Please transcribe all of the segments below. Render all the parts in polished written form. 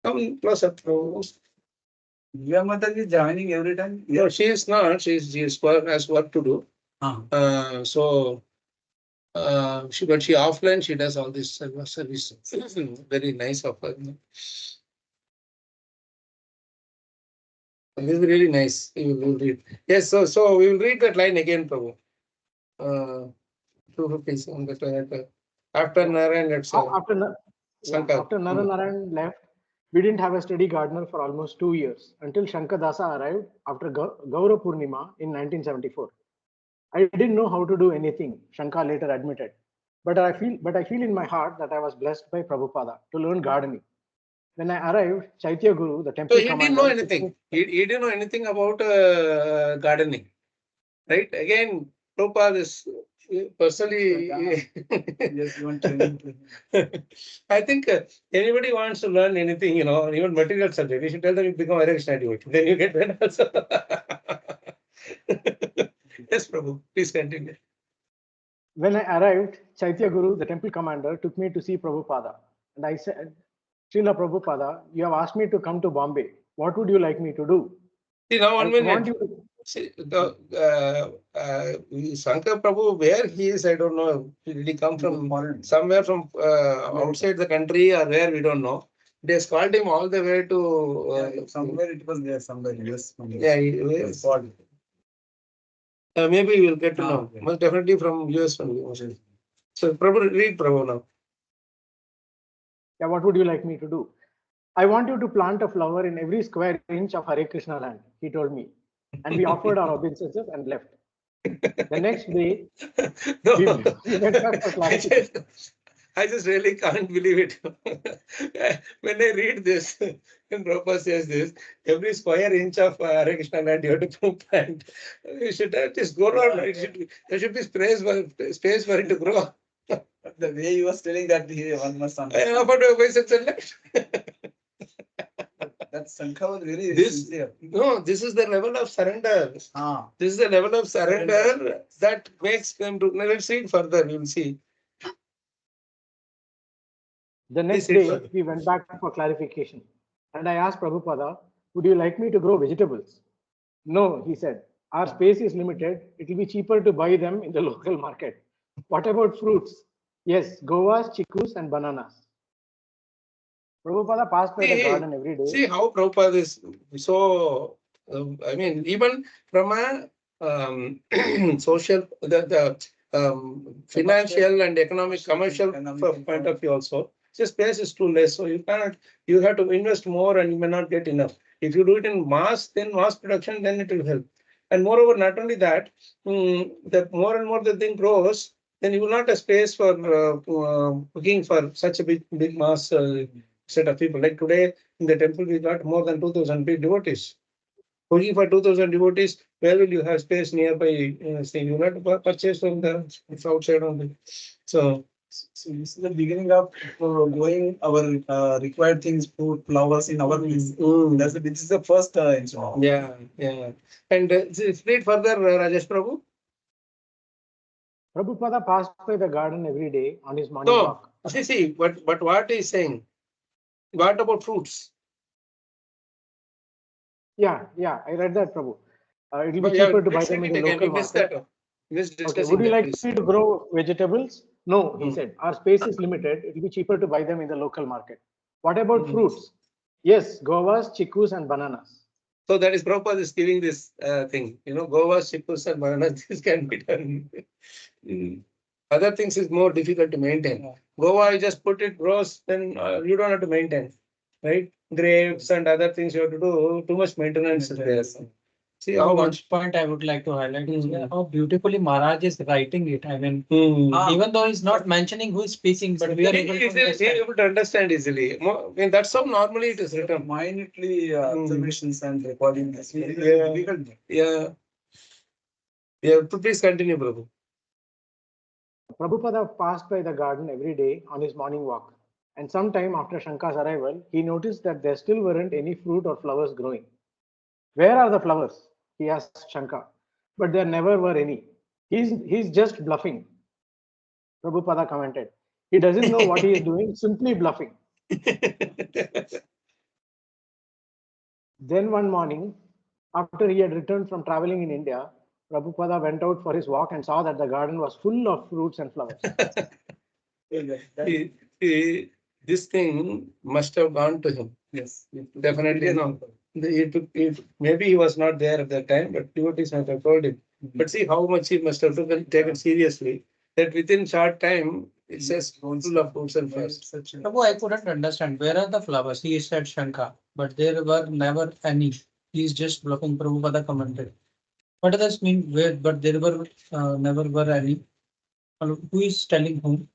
Come closer, Prabhu. Divya Mataji is joining every time? No, she is not. She has work to do. Ah. So, but she offline, she does all this service. Very nice of her. This is really nice. We will read. Yes, so we will read that line again, Prabhu. 250 on the after Narayan, let's say. After Narayan left, we didn't have a steady gardener for almost 2 years until Shankar Dāsa arrived after Gaura Purnima in 1974. I didn't know how to do anything, Shankar later admitted. But I feel in my heart that I was blessed by Prabhupada to learn gardening. When I arrived, Chaitya Guru, the temple commander... So he didn't know anything. He didn't know anything about gardening. Right? Again, Prabhupada is personally... Yes, you want training. I think anybody wants to learn anything, even material subject, you should tell them you become a Hare Krishna devotee. Then you get that also. Yes, Prabhu, please continue. When I arrived, Chaitya Guru, the temple commander, took me to see Prabhupada. And I said, Srila Prabhupada, you have asked me to come to Bombay. What would you like me to do? See, now 1 minute. See, Shankar Prabhu, where he is, I don't know. Did he come from somewhere from outside the country or where, we don't know. They has called him all the way to... somewhere it was there, somewhere US. Yeah, he was called. Maybe we'll get to know. Okay. Most definitely from US only. So, Prabhu, read Prabhu now. Yeah, what would you like me to do? I want you to plant a flower in every square inch of Hare Krishna land, he told me. And we offered our obeisances and left. The next day, we went back for clarification. I just really can't believe it. When I read this, when Prabhupada says this, every square inch of Hare Krishna land you have to plant. You should have this go on. There should be space for it to grow. The way you was telling that, one must understand. I offered obeisance and left. That Sankha was very sincere. No, this is the level of surrender. This is the level of surrender that makes them do. Now, let's read further. We will see. The next day, we went back for clarification. And I asked Prabhupada, would you like me to grow vegetables? No, he said. Our space is limited. It will be cheaper to buy them in the local market. What about fruits? Yes, guavas, chickus, and bananas. Prabhupada passed by the garden every day. See how Prabhupada is so, I mean, even from a social, financial and economic, commercial point of view also, the space is too less. So you have to invest more and you may not get enough. If you do it in mass production, then it will help. And moreover, not only that, the more and more the thing grows, then you will not have space for cooking for such a big mass set of people. Like today in the temple, we got more than 2,000 devotees. Cooking for 2,000 devotees, where will you have space nearby? You will have to purchase from the outside only. So this is the beginning of growing our required things, food, flowers in our place. This is the first instrument. Yeah. And read further, Rajesh Prabhu. Prabhupada passed by the garden every day on his morning walk. See, but what he is saying? What about fruits? Yeah, I read that, Prabhu. It will be cheaper to buy them in the local market. Okay. Would you like me to grow vegetables? No, he said. Our space is limited. It will be cheaper to buy them in the local market. What about fruits? Yes, guavas, chickus, and bananas. So that is Prabhupada is giving this thing. Guavas, chickus, and bananas, this can be done. Other things is more difficult to maintain. Guava, you just put it, grows, then you don't have to maintain. Right? Grapes and other things you have to do, too much maintenance is there. See how one point I would like to highlight is how beautifully Maharaj is writing it. I mean, even though he's not mentioning who is speaking, but we are able to understand easily. I mean, that's how normally it is written. Minutely observations and recording. Yeah. Please continue, Prabhu. Prabhupada passed by the garden every day on his morning walk. And sometime after Shankar's arrival, he noticed that there still weren't any fruit or flowers growing. Where are the flowers? He asked Shankar. But there never were any. He's just bluffing. Prabhupada commented. He doesn't know what he is doing, simply bluffing. Then one morning, after he had returned from traveling in India, Prabhupada went out for his walk and saw that the garden was full of fruits and flowers. This thing must have gone to him. Yes. Definitely no. Maybe he was not there at that time, but devotees might have told him. But see how much he must have taken seriously. That within short time, it says full of fruits and flowers. Prabhu, I couldn't understand. Where are the flowers? He said Shanka, but there were never any. He is just bluffing. Prabhupada commented. What does this mean? Where? But there were never were any. Who is telling whom?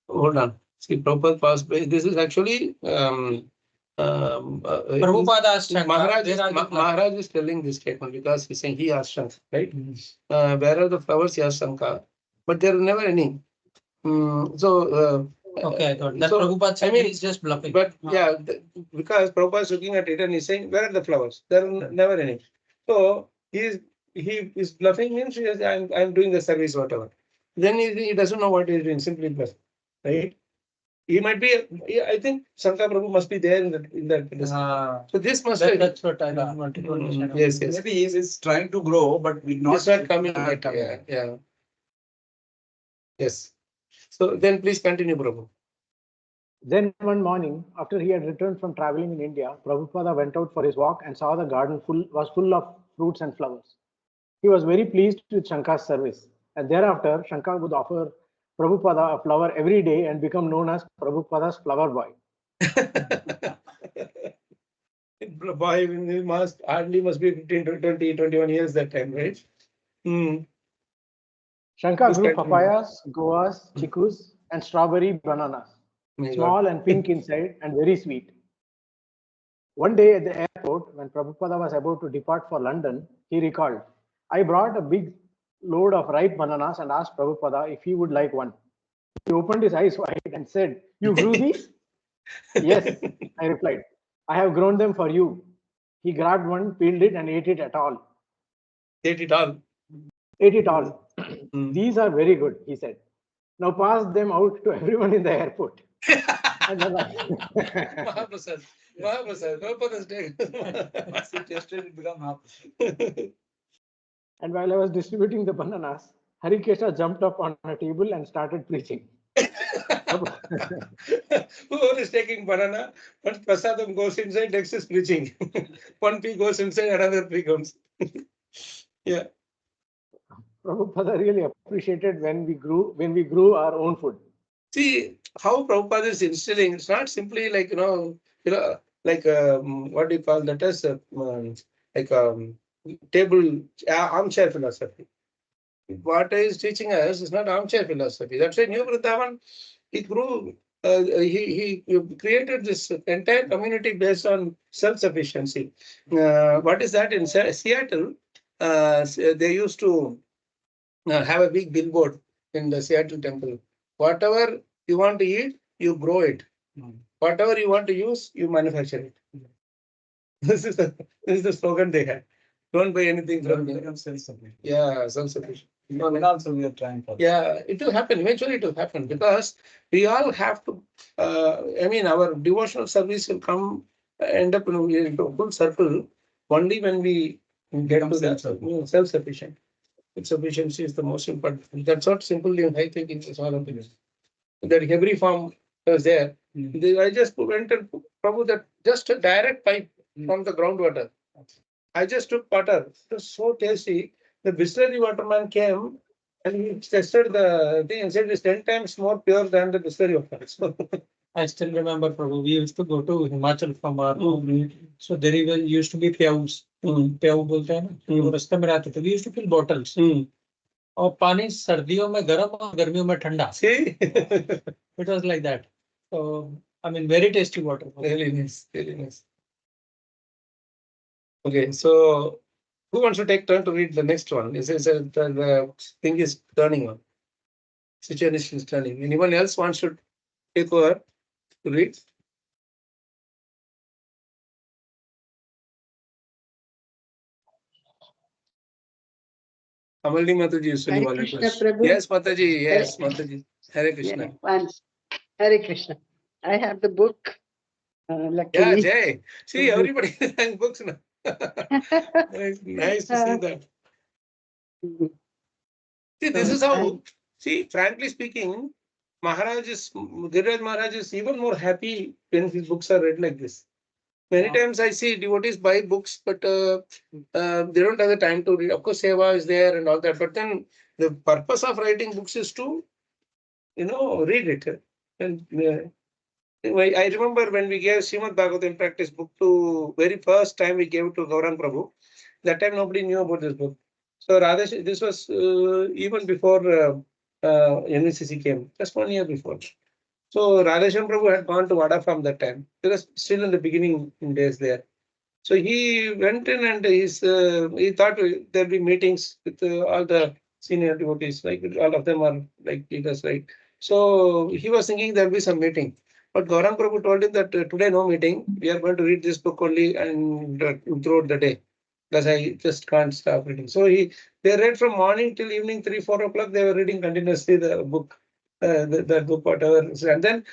Hold on. See, Prabhupada passed by. This is actually Prabhupada asked Shanka. Maharaj is telling this statement because he's saying he asked Shanka, right? Where are the flowers? He asked Shanka, but there are never any. Okay, I thought that Prabhupada said he's just bluffing. But yeah, because Prabhupada is looking at it and he's saying, where are the flowers? There are never any. So he is bluffing means he is, I'm doing the service, whatever. Then he doesn't know what he's doing, simply bluff, right? He might be. I think Shankar Prabhu must be there in that. So this must. That's what I wanted to understand. Yes. Maybe he is trying to grow, but It's not coming. Yeah. Yes. So then please continue, Prabhu. Then one morning, after he had returned from traveling in India, Prabhupada went out for his walk and saw the garden was full of fruits and flowers. He was very pleased with Shanka's service, and thereafter Shanka would offer Prabhupada a flower every day and become known as Prabhupada's flower boy. Boy, he must be 15 to 20, 21 years that time, right? Shanka grew papayas, goas, chikus, and strawberry bananas. Small and pink inside and very sweet. One day at the airport, when Prabhupada was about to depart for London, he recalled, I brought a big load of ripe bananas and asked Prabhupada if he would like one. He opened his eyes wide and said, you grew these? Yes, I replied. I have grown them for you. He grabbed one, peeled it, and ate it at all. Ate it all. Ate it all. These are very good, he said. Now pass them out to everyone in the airport. Mahaprasad. Prabhupada's day. Once he tasted it, become half. And while I was distributing the bananas, Harikesha jumped up on a table and started preaching. Whoever is taking banana, but prasadam goes inside, next is preaching. One pea goes inside, another pea comes. Yeah. Prabhupada really appreciated when we grew our own food. See how Prabhupada is instilling. It's not simply like like what do you call that as table armchair philosophy. What is teaching us is not armchair philosophy. That's why New Vrindavan, he grew. He created this entire community based on self-sufficiency. What is that in Seattle? They used to have a big billboard in the Seattle temple. Whatever you want to eat, you grow it. Whatever you want to use, you manufacture it. This is the slogan they had. Don't buy anything from them. Self-sufficient. Yeah, self-sufficient. And also we are trying for. Yeah, it will happen. Eventually it will happen because we all have to, our devotional service will end up into a full circle only when we get to the self-sufficient. Sufficiency is the most important. That's what simply I think it is all of it. That every form was there. I just went and Prabhu that just a direct pipe from the groundwater. I just took water. It was so tasty. The Bisleri waterman came and he tested the thing and said it's 10 times more pure than the Bisleri water. So, I still remember, Prabhu, we used to go to Himachal from our home. So there used to be pyaus. प्याऊ बोलते हैं ना, वो रास्ते में रहते थे. We used to fill bottles. और पानी सर्दियों में गर्म और गर्मियों में ठंडा. It was like that. So I mean, very tasty water. Really nice, really nice. Okay, so who wants to take turn to read the next one? The thing is turning on. Situation is turning. Anyone else wants to take over to read? Amalini Mataji usually volunteers. Yes, Mataji. Yes, Mataji. Hare Krishna. Hare Krishna. I have the book Yeah, luckily. Jay. See, everybody is buying books now. Nice to see that. See, this is how, see, frankly speaking, Giriraj Maharaj is even more happy when his books are read like this. Many times I see devotees buy books, but they don't have the time to read. Of course, seva is there and all that, but then the purpose of writing books is to, read it. And I remember when we gave Srimad Bhagavatam Practice book to, very first time we gave it to Gaurang Prabhu. That time nobody knew about this book. So Radesh, this was even before NVCC came, just 1 year before. So Radhesham Prabhu had gone to Vada from that time. He was still in the beginning days there. So he went in and he thought there'll be meetings with all the senior devotees, like all of them are like leaders, right? So he was thinking there'll be some meeting. But Gaurang Prabhu told him that today no meeting, we are going to read this book only and throughout the day. Because I just can't stop reading. So they read from morning till evening, 3, 4 o'clock, they were reading continuously the book, the book, whatever. And then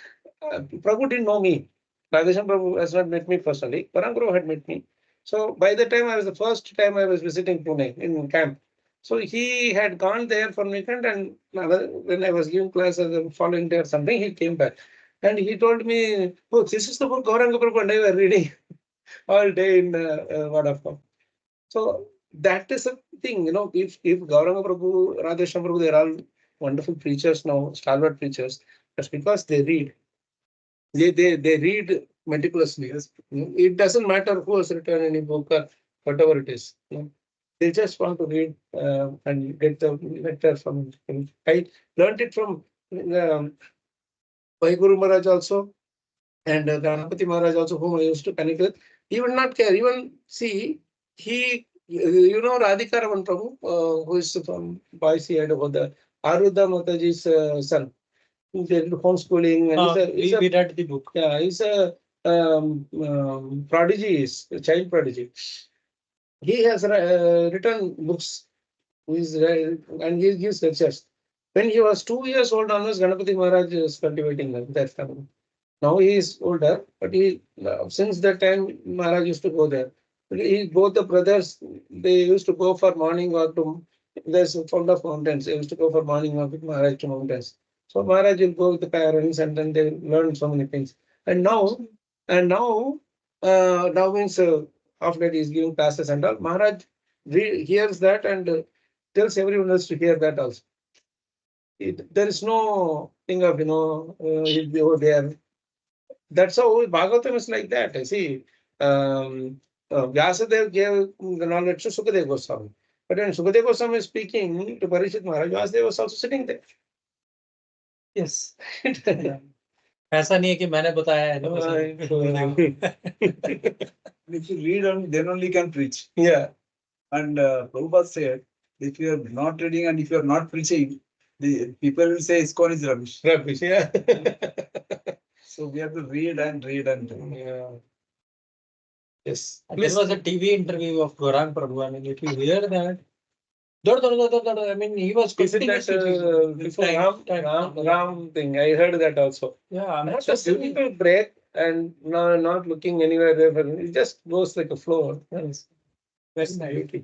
Prabhu didn't know me. Radhesham Prabhu has not met me personally. Gaurang Prabhu had met me. So by the time the first time I was visiting Pune in camp. So he had gone there for weekend, and when I was giving class the following day or something, he came back. And he told me, oh, this is the book Gaurang Prabhu and I were reading all day in Vodafone. So that is a thing, if Gauranga Prabhu, Radhesham Prabhu, they're all wonderful preachers now, stalwart preachers, that's because they read. They read meticulously. It doesn't matter who has written any book or whatever it is. They just want to read and get the nectar from him. I learned it from Guru Maharaj also, and Ganapati Maharaj also, whom I used to connect with. He would not care. Even see, Radhika Raman Prabhu, who is from Boise, Idaho, the Arudha Mataji's son. He did homeschooling. And we read the book. Yeah, he's a prodigy, a child prodigy. He has written books. And he gives lectures. When he was 2 years old, onwards, Ganapati Maharaj is cultivating that family. Now he is older, but since that time Maharaj used to go there. Both the brothers, they used to go for morning walk to. There's a fold of mountains. They used to go for morning walk with Maharaj to mountains. So Maharaj will go with the parents, and then they learn so many things. And now means after he is giving classes and all, Maharaj hears that and tells everyone else to hear that also. There is no thing of he'll be over there. That's how Bhagavatam is like that. I see. Vyasadeva gave the knowledge to Sukadeva Goswami. But when Sukadeva Goswami is speaking to Parishit Maharaj, Vyasadeva was also sitting there. Yes. ऐसा नहीं है कि मैंने बताया है. If you read only, then only can preach. Yeah. And Prabhupada said, if you are not reading and if you are not preaching, the people will say ISKCON is rubbish. Rubbish, yeah. So we have to read and read and read. Yeah. Yes. There was a TV interview of Gaurang Prabhu. I mean, if you hear that, I mean, he was. Is it that before Ram thing? I heard that also. Yeah, I'm not just simple break and not looking anywhere there. It just goes like a flow. Yes. Very nice.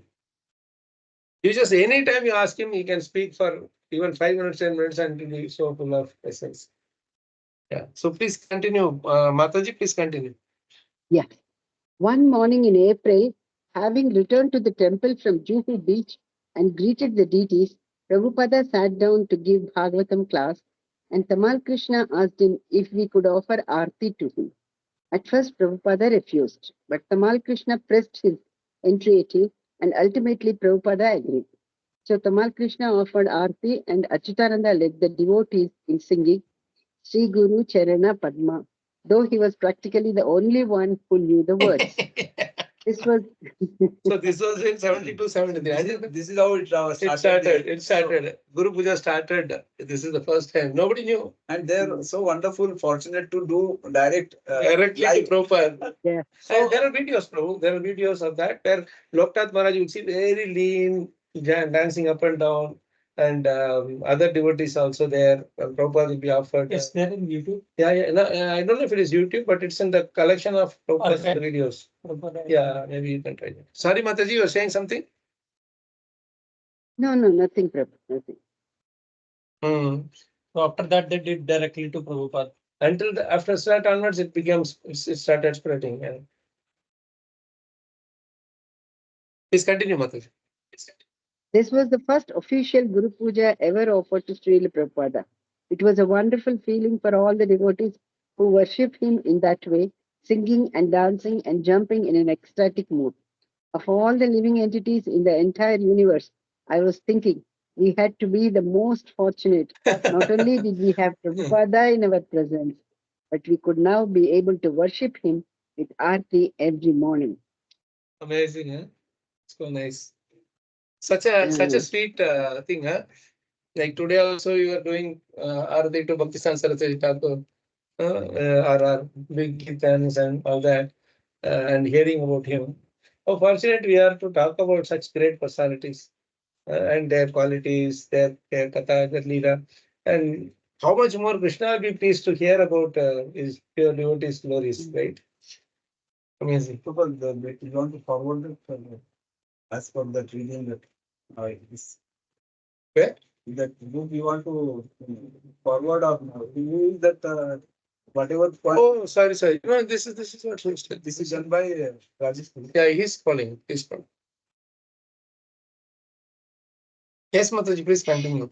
You just anytime you ask him, he can speak for even 5 minutes, 10 minutes, and he'll be so full of essence. Yeah. So please continue, Mataji. Please continue. Yeah. One morning in April, having returned to the temple from Juhu beach and greeted the deities, Prabhupada sat down to give Bhagavatam class, and Tamal Krishna asked him if we could offer Aarti to him. At first, Prabhupada refused, but Tamal Krishna pressed his entreaty, and ultimately Prabhupada agreed. So Tamal Krishna offered Aarti, and Achyutananda led the devotees in singing Sri Guru Charana Padma, though he was practically the only one who knew the words. This was So this was in 72, 73. This is how it started. It started. Guru Puja started. This is the first time. Nobody knew. And they're so wonderful, fortunate to do directly to Prabhupada. Yeah. So there are videos, Prabhu. There are videos of that where Loknath Maharaj, you see very lean, dancing up and down. and other devotees also there. Prabhupada will be offered. Yes, there in YouTube. Yeah. No, I don't know if it is YouTube, but it's in the collection of Prabhupada's Okay. videos. Prabhupada. Yeah, maybe you can try that. Sorry, Mataji, you were saying something? No, nothing, Prabhu, nothing. So after that, they did directly to Prabhupada. Until after that onwards, it started spreading. And please continue, Mataji. This was the first official Guru Puja ever offered to Srila Prabhupada. It was a wonderful feeling for all the devotees who worship him in that way, singing and dancing and jumping in an ecstatic mood. Of all the living entities in the entire universe, I was thinking we had to be the most fortunate. Not only did we have Prabhupada in our presence, but we could now be able to worship him with Aarti every morning. Amazing, huh? So nice. Such a sweet thing, huh? Like today also you are doing Arati to Bhakti Saraswati Thakur, or big Kirtans and all that, and hearing about him. How fortunate we are to talk about such great personalities and their qualities, their katha, their leela, and how much more Krishna will be pleased to hear about his pure devotees' glories, right? Amazing. Prabhupada, you want to forward it as per that reading that is Where? that book you want to forward or use that whatever point. Oh, sorry. No, this is what he said. This is done by Rajesh. Yeah, he's calling. Yes, Mataji, please continue.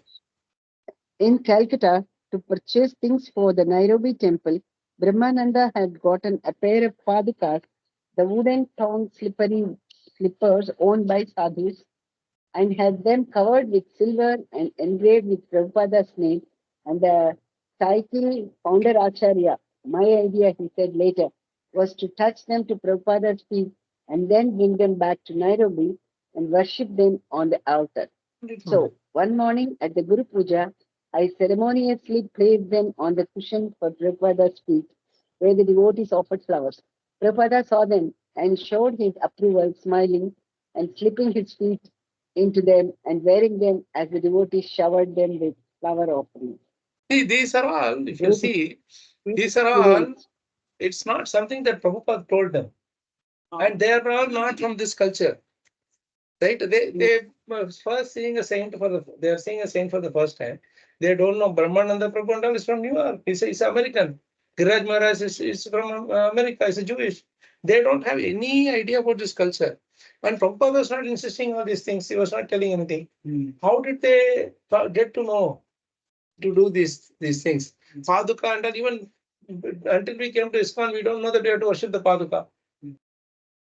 In Calcutta, to purchase things for the Nairobi temple, Brahmananda had gotten a pair of padukas, the wooden tongue slippery slippers owned by sadhus, and had them covered with silver and engraved with Prabhupada's name and the title founder Acharya. My idea, he said later, was to touch them to Prabhupada's feet and then bring them back to Nairobi and worship them on the altar. So, one morning at the Guru Puja, I ceremoniously placed them on the cushion for Prabhupada's feet, where the devotees offered flowers. Prabhupada saw them and showed his approval, smiling and slipping his feet into them and wearing them as the devotees showered them with flower offerings. See, these are all, if you Beautiful, see, beautiful these are all, events. it's not something that Prabhupada told them. And they are all not from this culture. Right? They were first seeing a saint they are seeing a saint for the first time. They don't know Brahmananda Prabhupada is from New York. He's American. Giraj Maharaj is from America. He's a Jewish. They don't have any idea about this culture. And Prabhupada was not insisting on these things. He was not telling anything. How did they get to know to do these things? Paduka, and even until we came to ISKCON, we don't know that we have to worship the Paduka.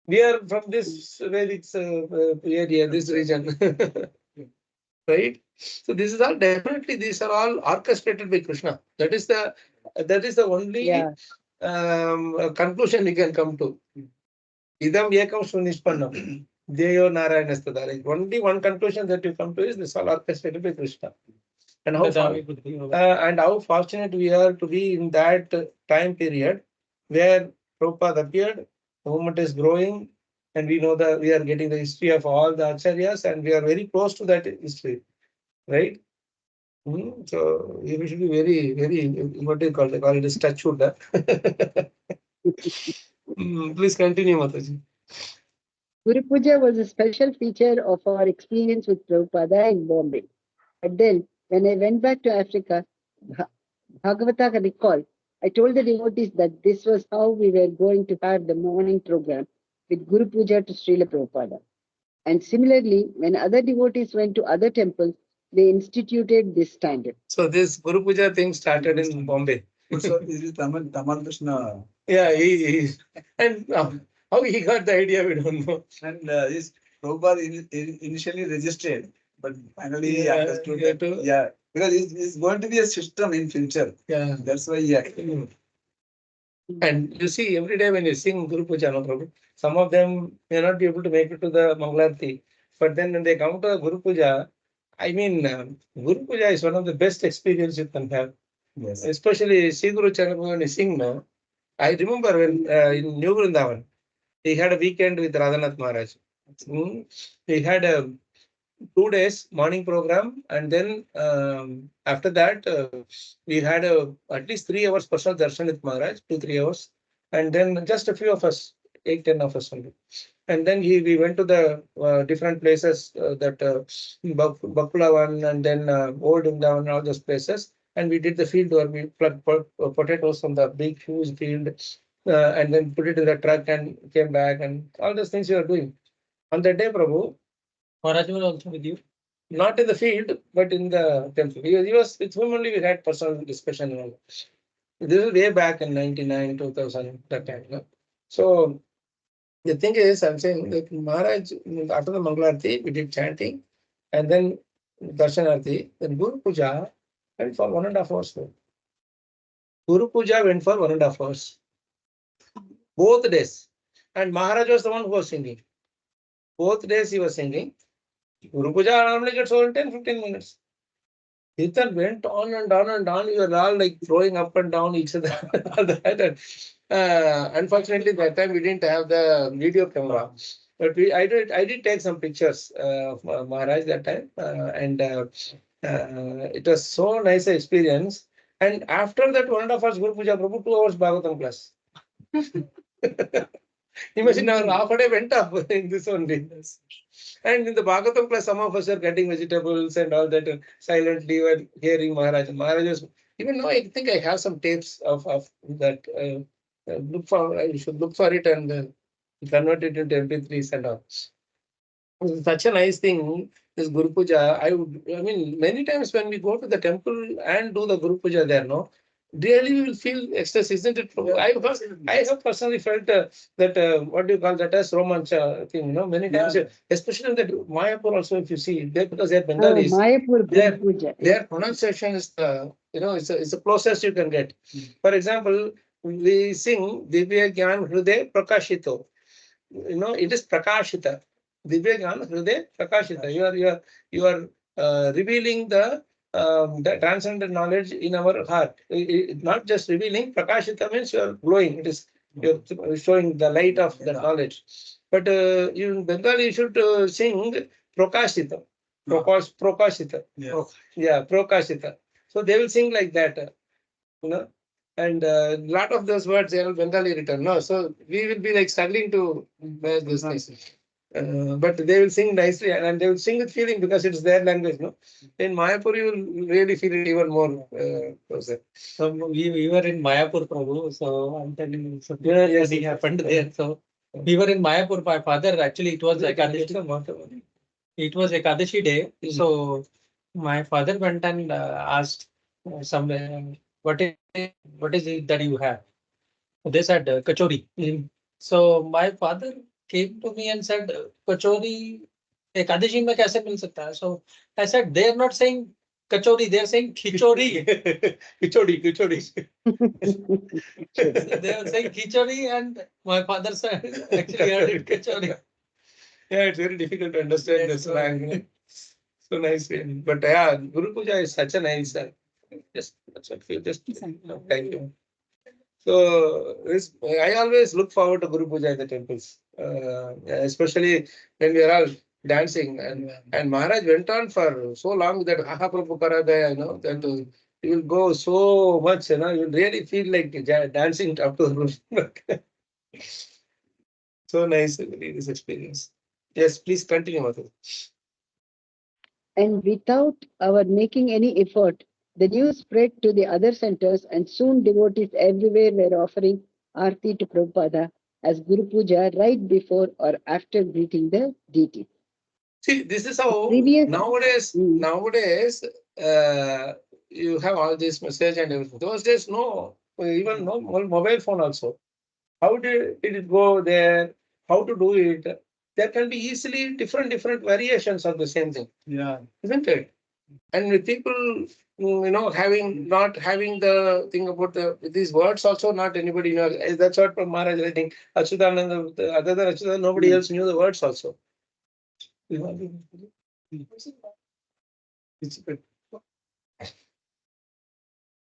We are from this Vedic area, this region, right? So this is all definitely, these are all orchestrated by Krishna. That is the only conclusion we can come to. Idam ekam sunishpannam. Deyo Narayanastadara. Only one conclusion that you come to is this all orchestrated by Krishna. And how fortunate we are to be in that time period where Prabhupada appeared, the movement is growing, and we know that we are getting the history of all the acharyas, and we are very close to that history, right? So we should be very, very, what do you call it? They call it as touchwood. Please continue, Mataji. Guru Puja was a special feature of our experience with Prabhupada in Bombay. But then, when I went back to Africa, Bhagavata recalled, I told the devotees that this was how we were going to have the morning program with Guru Puja to Srila Prabhupada. And similarly, when other devotees went to other temples, they instituted this standard. So this Guru Puja thing started in Bombay. So is it Tamal Krishna? Yeah, and how he got the idea, we don't know. And this Prabhupada initially registered, but finally he Yeah, understood yeah, that, because it's going to be a system in future. Yeah. That's why he acted. And you see, every day when you sing Guru Puja, no problem, some of them may not be able to make it to the Mangalarti. But then when they come to the Guru Puja, I mean, Guru Puja is one of the best experience you can have. Yes. Especially Sri Guru Charanam when he sing, no? I remember when in New Vrindavan, he had a weekend with Radhanath Maharaj. He had a 2 days morning program, and then after that we had at least 3 hours personal darshan with Maharaj, 2-3 hours, and then just a few of us, 8-10 of us only. And then we went to the different places that Bakulavan and then Old Vrindavan and all those places, and we did the field where we plucked potatoes from the big huge field and then put it in the truck and came back, and all those things we were doing. On that day, Prabhu, Maharaj was also with you. not in the field, but in the temple. He was with whom only we had personal discussion and all. This is way back in 99, 2000, that time. No? So the thing is, I'm saying that Maharaj, after the Mangalarti, we did chanting, and then Darshanarti, then Guru Puja went for 1.5 hours. Guru Puja went for 1.5 hours. Both days. And Maharaj was the one who was singing. Both days he was singing. Guru Puja normally gets over in 10-15 minutes. Kirtan went on and on and on. We were all like throwing up and down each other. All that. And, unfortunately, that time we didn't have the video camera. But I did take some pictures of Maharaj that time. And it was so nice experience. And after that 1.5 hours Guru Puja, Prabhu, 2 hours Bhagavatam class. Imagine our half a day went up in this only. And in the Bhagavatam class, some of us are cutting vegetables and all that, and silently were hearing Maharaj. Maharaj was, even though I think I have some tapes of that. You should look for it and convert it into MP3s and all. It's such a nice thing, this Guru Puja. I mean, many times when we go to the temple and do the Guru Puja there, no, really we will feel ecstasy, isn't it? I have personally felt that, what do you call that, as romancha thing, you know, many times, especially in the Mayapur also, if you see, because they're Bengalis, Mayapur their, Guru Puja. their pronunciation is the, it's the closest you can get. For example, we sing Divya Gyan Hruday Prakashito. It is Prakashita. Divya Gyan Hruday Prakashita. You are revealing the transcendent knowledge in our heart. Not just revealing, Prakashita means you are glowing. It is you're showing the light of the knowledge. But in Bengali, you should sing Prakashita. Prakashita. Yes. Yeah, Prakashita. So they will sing like that. And a lot of those words are Bengali written. No, so we will be like struggling to bear this thing. But they will sing nicely, and they will sing with feeling because it's their language. No, in Mayapur you will really feel it even more closer. So we were in Mayapur, Prabhu. So I'm telling you, something Yes, funny happened there. So we were in Mayapur. My father, actually, it was Ekadashi. It was Ekadashi day. So my father went and asked somewhere, what is it that you have? They said kachori. So my father came to me and said, kachori Ekadashi mein kaise mil sakta hai? So I said, they are not saying kachori, they are saying khichori. Kichodi. So they were saying khichori, and my father said, actually heard it kachori. Yeah, it's very difficult to understand this slang. So nice. But yeah, Guru Puja is such a nice. Just thank you. So I always look forward to Guru Puja in the temples, especially when we are all dancing. And Maharaj went on for so long that Aha Prabhu Karadaya, that you will go so much, you will really feel like dancing up to the roof. So nice, really, this experience. Yes, please continue, Madhu. And without our making any effort, the news spread to the other centers, and soon devotees everywhere were offering Aarti to Prabhupada as Guru Puja right before or after greeting the deity. See, this is how Previous- nowadays you have all this message and everything. Those days, no, even no mobile phone also. How did it go there? How to do it? There can be easily different variations of the same thing, Yeah. isn't it? And with people, not having the thing about these words also, not anybody knows. That's what from Maharaj, I think. Achyutananda, other than Achyutananda, nobody else knew the words also.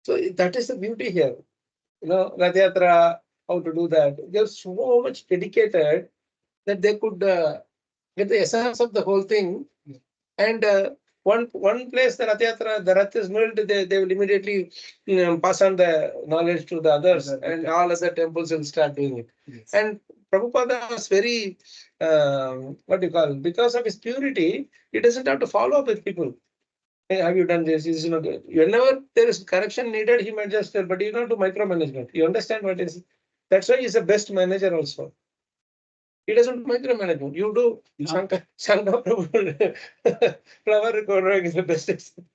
So that is the beauty here. Rath Yatra, how to do that. They're so much dedicated that they could get the essence of the whole thing And one place the Rath Yatra, the Rath is milled, they will immediately pass on the knowledge to the others, and all other temples will start doing it. Yes. And Prabhupada was very, what do you call, because of his purity, he doesn't have to follow up with people. Hey, have you done this? Is not good. Whenever there is correction needed, he might just tell, but you don't do micromanagement. You understand what is? That's why he's the best manager also. He doesn't micromanagement. You do. Shankar Prabhu, flower cornering is the best example.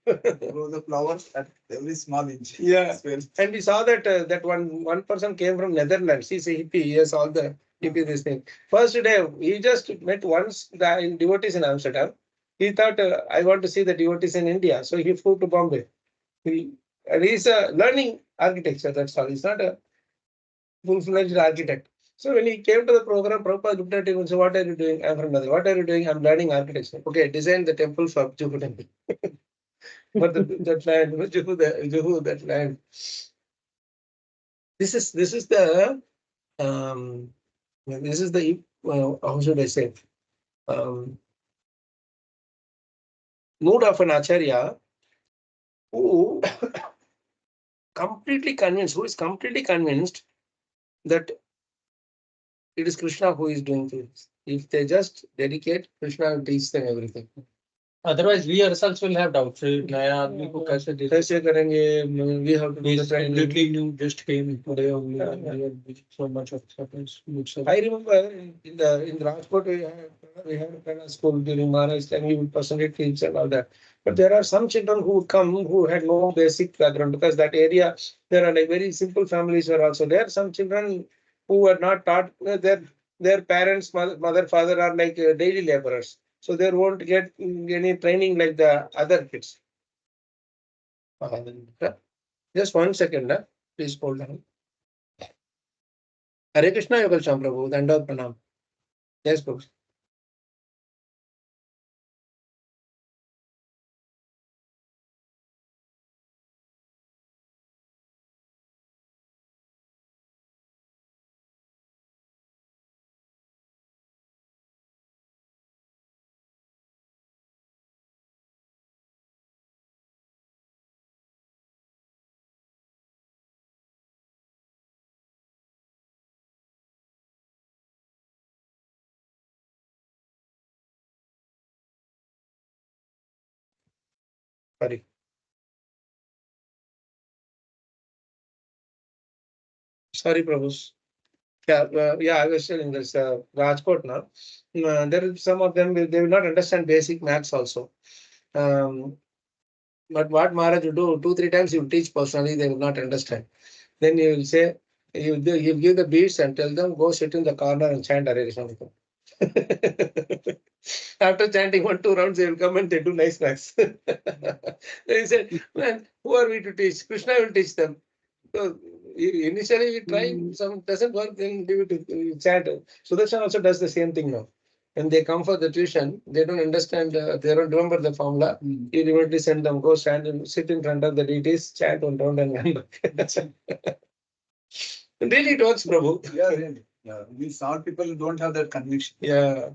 Grow the flowers at every small inch. Yeah. As well. And we saw that that one person came from Netherlands. He's a hippie. He has all the hippie this thing. First day, he just met once the devotees in Amsterdam. He thought, I want to see the devotees in India. So he flew to Bombay. And he's learning architecture. That's all. He's not a full-fledged architect. So when he came to the program, Prabhupada looked at him and said, what are you doing? I'm from Netherlands. What are you doing? I'm learning architecture. Okay, design the temple for Juhu temple. But that land, Juhu, that land. This is the how should I say, mood of an acharya who who is completely convinced that it is Krishna who is doing this. If they just dedicate, Krishna will teach them everything. Otherwise, we ourselves will have doubts. नया आदमी को कैसे करेंगे? We have to do the He's training. completely new, just came today only. So much of happens. I remember in the Rajkot we had a kind of school during Maharaj time. He would personally teach and all that. But there are some children who would come who had no basic background, because that area there are like very simple families were also there. Some children who were not taught, their parents, mother, father are like daily laborers, so they won't get any training like the other kids. Just 1 second, please hold on. Hare Krishna, Yogal Sham Prabhu, Dandavat Pranam. Yes, Prabhu. Sorry. Sorry, Prabhu. Yeah, I was telling this Rajkot now. There is some of them, they will not understand basic maths also. But what Maharaj will do, 2-3 times he will teach personally, they will not understand. Then he will say, he'll give the beads and tell them, go sit in the corner and chant Hare Krishna. After chanting 1-2 rounds, they will come and they do nice maths. Then he said, man, who are we to teach? Krishna will teach them. So initially we try, some doesn't work, then give it to chant. Sudarshan also does the same thing now. When they come for the tuition, they don't understand, they don't remember the formula. You immediately send them, go stand and sit in front of the deities, chant 1 round and come back. Really, it works, Prabhu. Yeah, really. Yeah, we South people don't have that conviction. Yeah.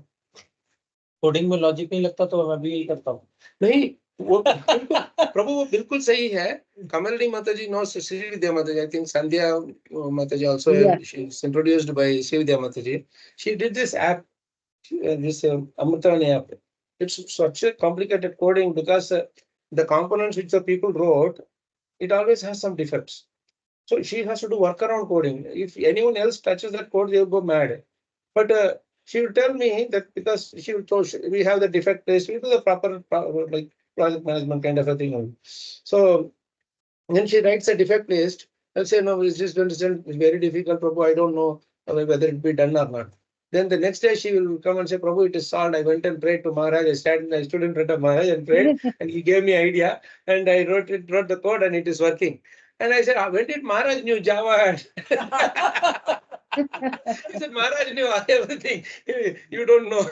Coding में logic नहीं लगता तो मैं भी यही करता हूँ नहीं वो प्रभु वो बिल्कुल सही है. Kamalini Mataji knows Sri Vidya Mataji. I think Sandhya Mataji also, she's introduced by Sri Vidya Mataji. She did this app, this Amritani app. It's such a complicated coding because the components which the people wrote, it always has some defects. So she has to do workaround coding. If anyone else touches that code, they will go mad. But she will tell me that because she will tell, we have the defect list, we do the proper like project management kind of a thing. So then she writes a defect list. I'll say, no, it's just it's very difficult, Prabhu. I don't know whether it be done or not. Then the next day she will come and say, Prabhu, it is solved. I went and prayed to Maharaj. I stood in front of Maharaj and prayed, and he gave me idea, and I wrote the code, and it is working. And I said, when did Maharaj knew Java? He said, Maharaj knew everything. You don't know.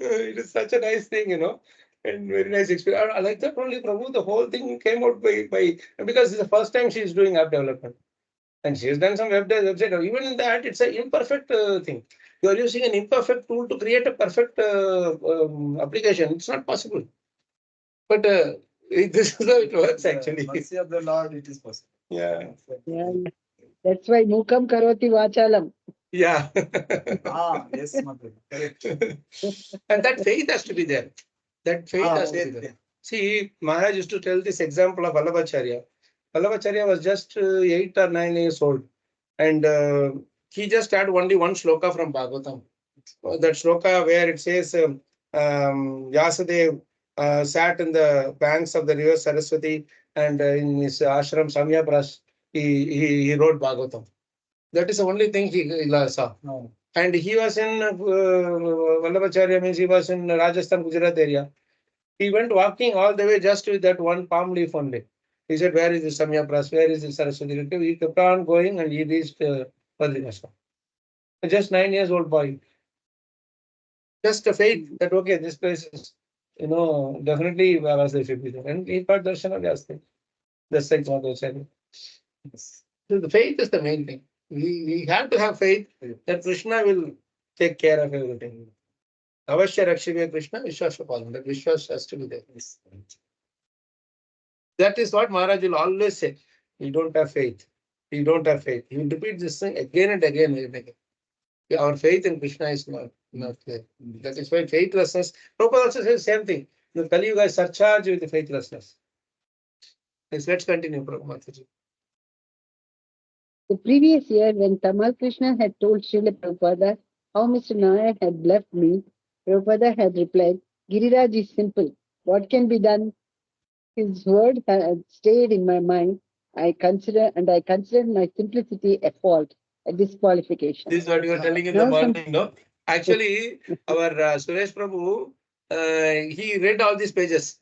It is such a nice thing, and very nice experience. I like that only, Prabhu. The whole thing came out by because it's the first time she is doing app development. And she has done some website. Even in that, it's an imperfect thing. You are using an imperfect tool to create a perfect application. It's not possible. But this is how it works actually. Mercy of the Lord, it is possible. Yeah. Yeah. That's why Mukam Karoti Vachalam. Yeah. Yes, Mother. Correct. And that faith has to be there. That faith has to be faith, there. See, Maharaj used to tell this example of Vallabhacharya. Vallabhacharya was just 8 or 9 years old. And he just had only one shloka from Bhagavatam. That shloka where it says, Vyasadev sat in the banks of the river Saraswati, and in his ashram Samyapras, he wrote Bhagavatam. That is the only thing he saw. No. And he was in Vallabhacharya, means he was in Rajasthan, Gujarat area. He went walking all the way just with that one palm leaf only. He said, where is the Samyapras? Where is the Saraswati? He kept on going and he reached Badrinath. Just 9 years old boy. Just a faith that, okay, this place is, definitely Vyasa should be there. And he got darshan of Vyasa. That's like Madhvacharya. So the faith is the main thing. We have to have faith that Krishna will take care of everything. Avashya Rakshivya Krishna, Vishwasya Palam. That Vishwas has to be there. That is what Maharaj will always say. You don't have faith. You don't have faith. He will repeat this thing again and again and again. Our faith in Krishna is not there. That is why faithlessness. Prabhupada also says the same thing. The Kali Yuga is surcharged with the faithlessness. Yes, let's continue, Prabhupada. The previous year, when Tamal Krishna had told Srila Prabhupada how Mr. Nayak had left me, Prabhupada had replied, Giriraj is simple. What can be done? His word had stayed in my mind. I considered my simplicity a fault, a disqualification. This is what you were telling in Now the morning, no? Actually, our Suresh Prabhu, he read all these pages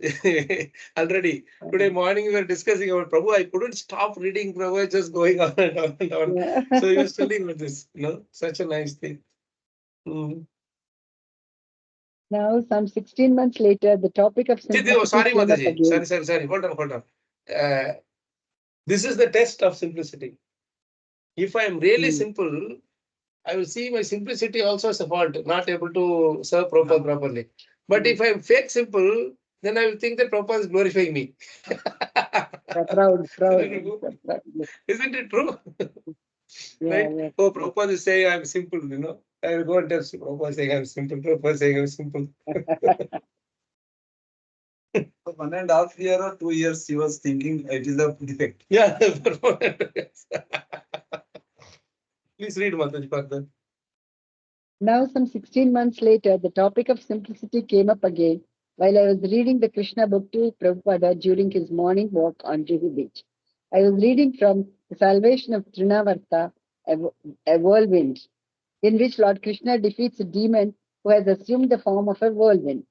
already. Today morning we were discussing about Prabhu. I couldn't stop reading Prabhu, just going on and on and on. Yeah. So he was telling me this, such a nice thing. Mm. Now, some 16 months later, the topic of simplicity Sorry, came up Mataji. again. Sorry. Hold on. This is the test of simplicity. If I am really simple, I will see my simplicity also as a fault, not able to serve Prabhupada properly. But if I am fake simple, then I will think that Prabhupada is glorifying me. Proud. Isn't it true? Yeah, Right? yeah. Oh, Prabhupada is saying I am simple, I will go and tell Prabhupada is saying I am simple. Prabhupada is saying I am simple. For 1.5 years or 2 years, he was thinking it is a defect. Yeah. Please read Mataji further. Now, some 16 months later, the topic of simplicity came up again while I was reading the Krishna book to Prabhupada during his morning walk on Juhu Beach. I was reading from The Salvation of Trinavarta, a whirlwind, in which Lord Krishna defeats a demon who has assumed the form of a whirlwind.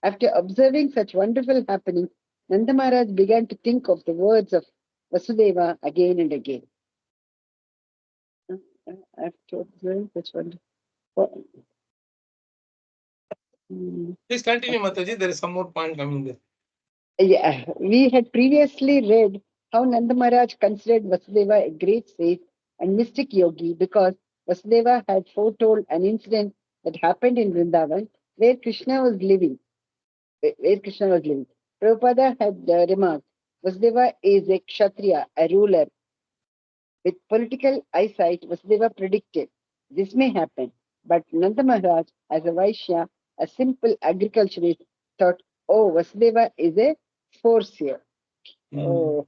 After observing such wonderful happenings, Nanda Maharaj began to think of the words of Vasudeva again and again. After observing such wonderful. Please continue, Mataji. There is some more point coming there. Yeah, we had previously read how Nanda Maharaj considered Vasudeva a great sage and mystic yogi because Vasudeva had foretold an incident that happened in Vrindavan where Krishna was living. Prabhupada had remarked, Vasudeva is a Kshatriya, a ruler. With political eyesight, Vasudeva predicted this may happen. But Nanda Maharaj, as a Vaishya, a simple agriculturist, thought, oh, Vasudeva is a foreseer. Oh.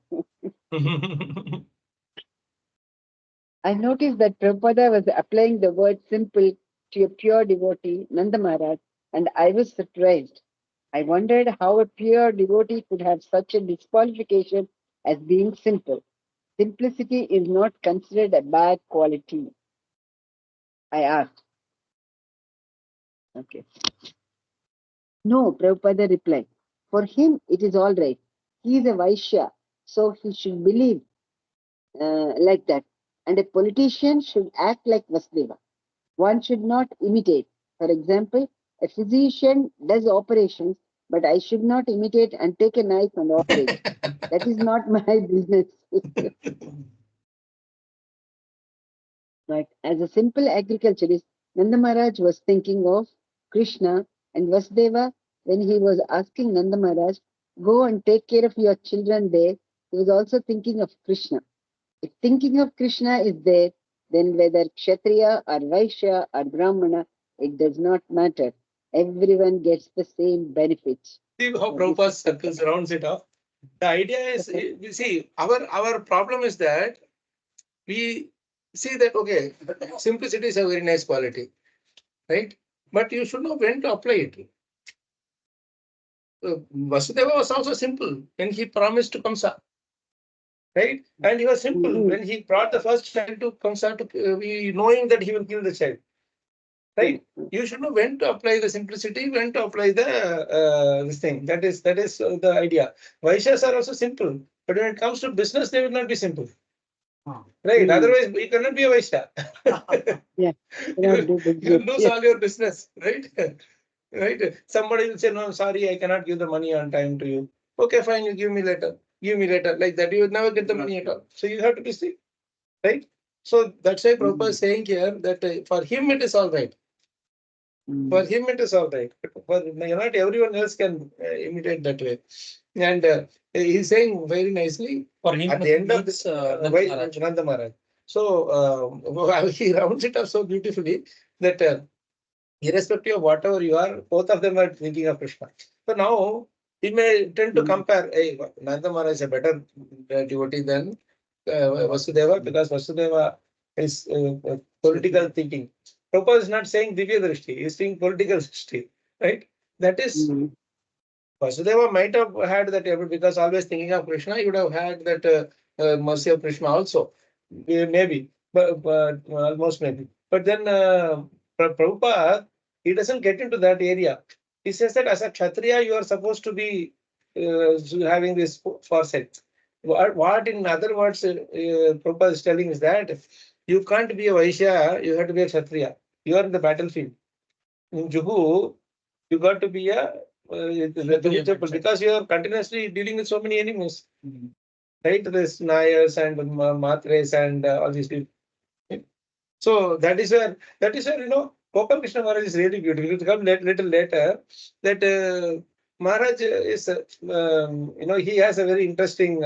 I noticed that Prabhupada was applying the word simple to a pure devotee, Nanda Maharaj, and I was surprised. I wondered how a pure devotee could have such a disqualification as being simple. Simplicity is not considered a bad quality. I asked. Okay. No, Prabhupada replied. For him, it is all right. He is a Vaishya, so he should believe like that. And a politician should act like Vasudeva. One should not imitate. For example, a physician does operations, but I should not imitate and take a knife and operate. That is not my business. But as a simple agriculturist, Nanda Maharaj was thinking of Krishna, and Vasudeva, when he was asking Nanda Maharaj, go and take care of your children there, he was also thinking of Krishna. If thinking of Krishna is there, then whether Kshatriya or Vaishya or Brahmana, it does not matter. Everyone gets the same benefits. See how Prabhupada circles rounds it off. The idea is, you see, our problem is that we see that, okay, simplicity is a very nice quality, right? But you should know when to apply it. Vasudeva was also simple when he promised to Kamsa, right? And he was simple when he brought the first child to Kamsa, knowing that he will kill the child, right? You should know when to apply the simplicity, when to apply the this thing. That is the idea. Vaishyas are also simple, but when it comes to business, they will not be simple. Right. Otherwise, you cannot be a Vaishya. Yeah. You lose all your business, right? Right. Somebody will say, no, sorry, I cannot give the money on time to you. Okay, fine, you give me later. Give me later. Like that, you will never get the money at all. So you have to be strict, right? So that's why Prabhupada is saying here that for him it is all right. For him it is all right. But for not everyone else can imitate that way. And he's saying very nicely For him, at the end of this this Nanda Maharaj. So he rounds it up so beautifully that irrespective of whatever you are, both of them are thinking of Krishna. So now he may tend to compare, hey, Nanda Maharaj is a better devotee than Vasudeva, because Vasudeva is political thinking. Prabhupada is not saying Divya Drishti, he is saying political Drishti, right? That is, Vasudeva might have had that, because always thinking of Krishna, he would have had that mercy of Krishna also, maybe, but almost maybe. But then Prabhupada, he doesn't get into that area. He says that as a Kshatriya, you are supposed to be having this foresight. What in other words, Prabhupada is telling is that you can't be a Vaishya, you have to be a Kshatriya. You are in the battlefield. In Juhu, you got to be a because you are continuously dealing with so many enemies, right? There's Nayars and Matres and all these people. So that is where Gopal Krishna Maharaj is really beautiful. It will come little later that Maharaj is, he has a very interesting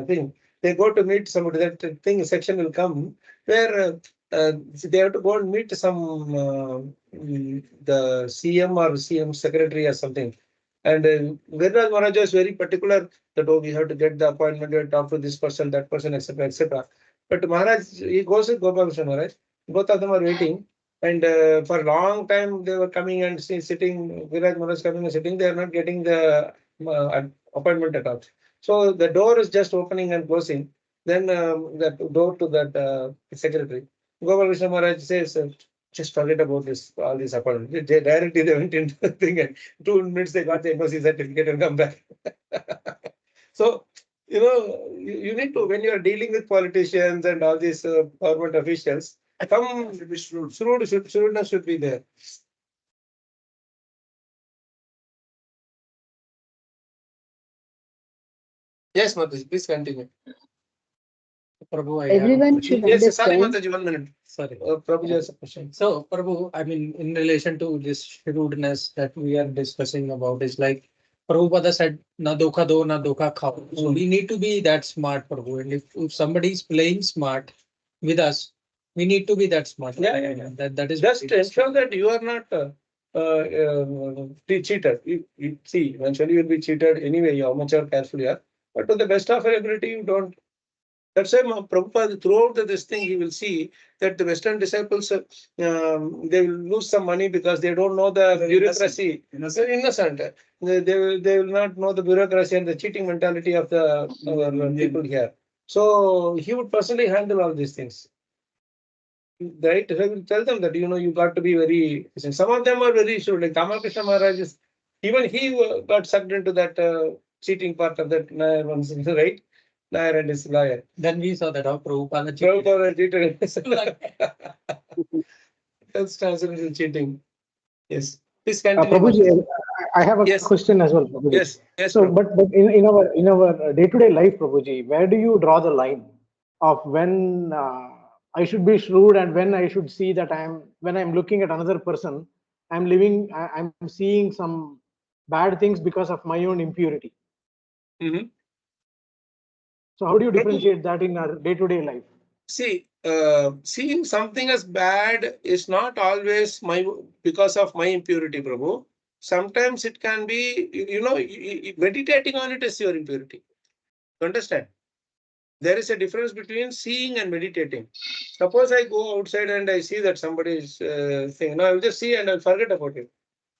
thing. They go to meet somebody. That thing section will come where they have to go and meet some the CM or CM secretary or something. And Viraj Maharaj is very particular that, oh, we have to get the appointment, we have to talk to this person, that person, etc., etc. But Maharaj, he goes with Gopal Krishna Maharaj. Both of them are waiting. And for a long time, they were coming and sitting, Viraj Maharaj coming and sitting, they are not getting the appointment at all. So the door is just opening and closing. Then the door to that secretary. Gopal Krishna Maharaj says, just forget about this, all these appointments. They directly went into the thing, and 2 minutes they got the NOC certificate and come back. So, you need to, when you are dealing with politicians and all these government officials, some shrewdness should be there. Yes, Mataji, please continue. Prabhu, Everyone should Yes, sorry, understand. Mataji, 1 minute. sorry. Prabhu has a question. So, Prabhu, I mean, in relation to this shrewdness that we are discussing about, is like Prabhupada said, na dokha do, na dokha khao. So we need to be that smart, Prabhu. And if somebody is playing smart with us, we need to be that smart. Yeah. That is just ensure that you are not cheated. You see, eventually you will be cheated anyway, how much you are careful you are. But to the best of your ability, you don't. That's why Prabhupada, throughout this thing, he will see that the Western disciples, they will lose some money because they don't know the bureaucracy. They're innocent. They will not know the bureaucracy and the cheating mentality of the people here. So he would personally handle all these things. Right? He will tell them that, you got to be very. Some of them are very sure. Like Kalacakra Maharaj is, even he got sucked into that cheating part of that Nair ones, right? Nair and his lawyer. Then we saw that how Prabhupada Prabhupada cheated. That's transcendental cheating. Yes. Please continue. Prabhuji, I have a Yes. question as well, Prabhuji. Yes. So, Prabhu. but in our day-to-day life, Prabhuji, where do you draw the line of when I should be shrewd, and when I should see that when I'm looking at another person, I'm seeing some bad things because of my own impurity. Mhm. So how do you Prabhu, differentiate that in our day-to-day life? see, seeing something as bad is not always because of my impurity, Prabhu. Sometimes it can be, meditating on it is your impurity. You understand? There is a difference between seeing and meditating. Suppose I go outside and I see that somebody is saying, no, I'll just see and I'll forget about it.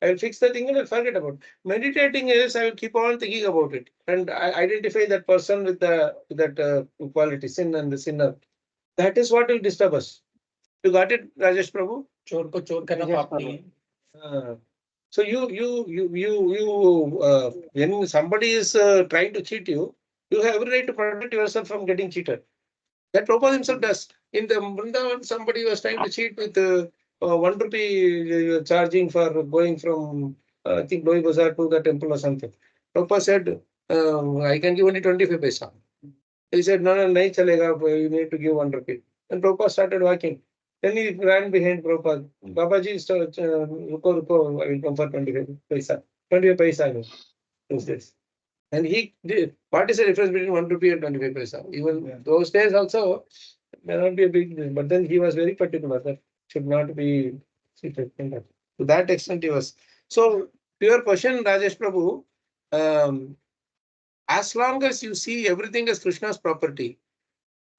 I'll fix the thing and I'll forget about it. Meditating is I will keep on thinking about it and I identify that person with that quality, sin and the sinner. That is what will disturb us. You got it, Rajesh Prabhu? चोर को चोर करना Yes, पाप नहीं है. So when somebody is trying to cheat you, you have every right to protect yourself from getting cheated. That Prabhupada himself does. In the Vrindavan, somebody was trying to cheat with 1 rupee charging for going from, I think, Loi Bazaar to the temple or something. Prabhupada said, I can give only 25 paisa. He said, no, nahi chalega, you need to give 1 rupee. And Prabhupada started walking. Then he ran behind Prabhupada. Babaji, ruko, I will come for 25 paisa. 25 paisa. Is this. And he did. What is the difference between 1 rupee and 25 paisa? Even those days also may not be a big deal. But then he was very particular that should not be seated. To that extent he was. So to your question, Rajesh Prabhu, as long as you see everything as Krishna's property,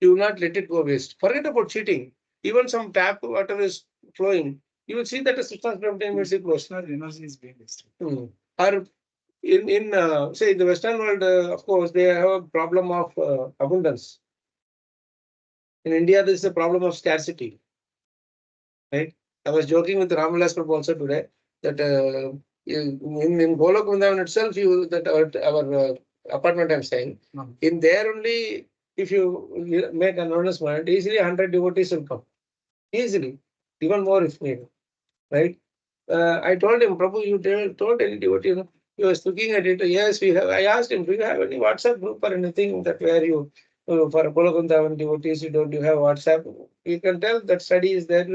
you will not let it go waste. Forget about cheating. Even some tap water is flowing. You will see that as Krishna's property and it goes. Krishna's energy is being wasted. Or in say the Western world, of course, they have a problem of abundance. In India, there is a problem of scarcity. Right? I was joking with Ramvilas Prabhu also today that in Golok Vrindavan itself, that our apartment I'm staying, in there only, if you make an announcement, easily 100 devotees will come. Easily, even more if needed. Right? I told him, Prabhu, you told any devotee, he was looking at it. Yes, we have. I asked him, do you have any WhatsApp group or anything that where you, for Golokundavan devotees, you have WhatsApp? You can tell that study is there.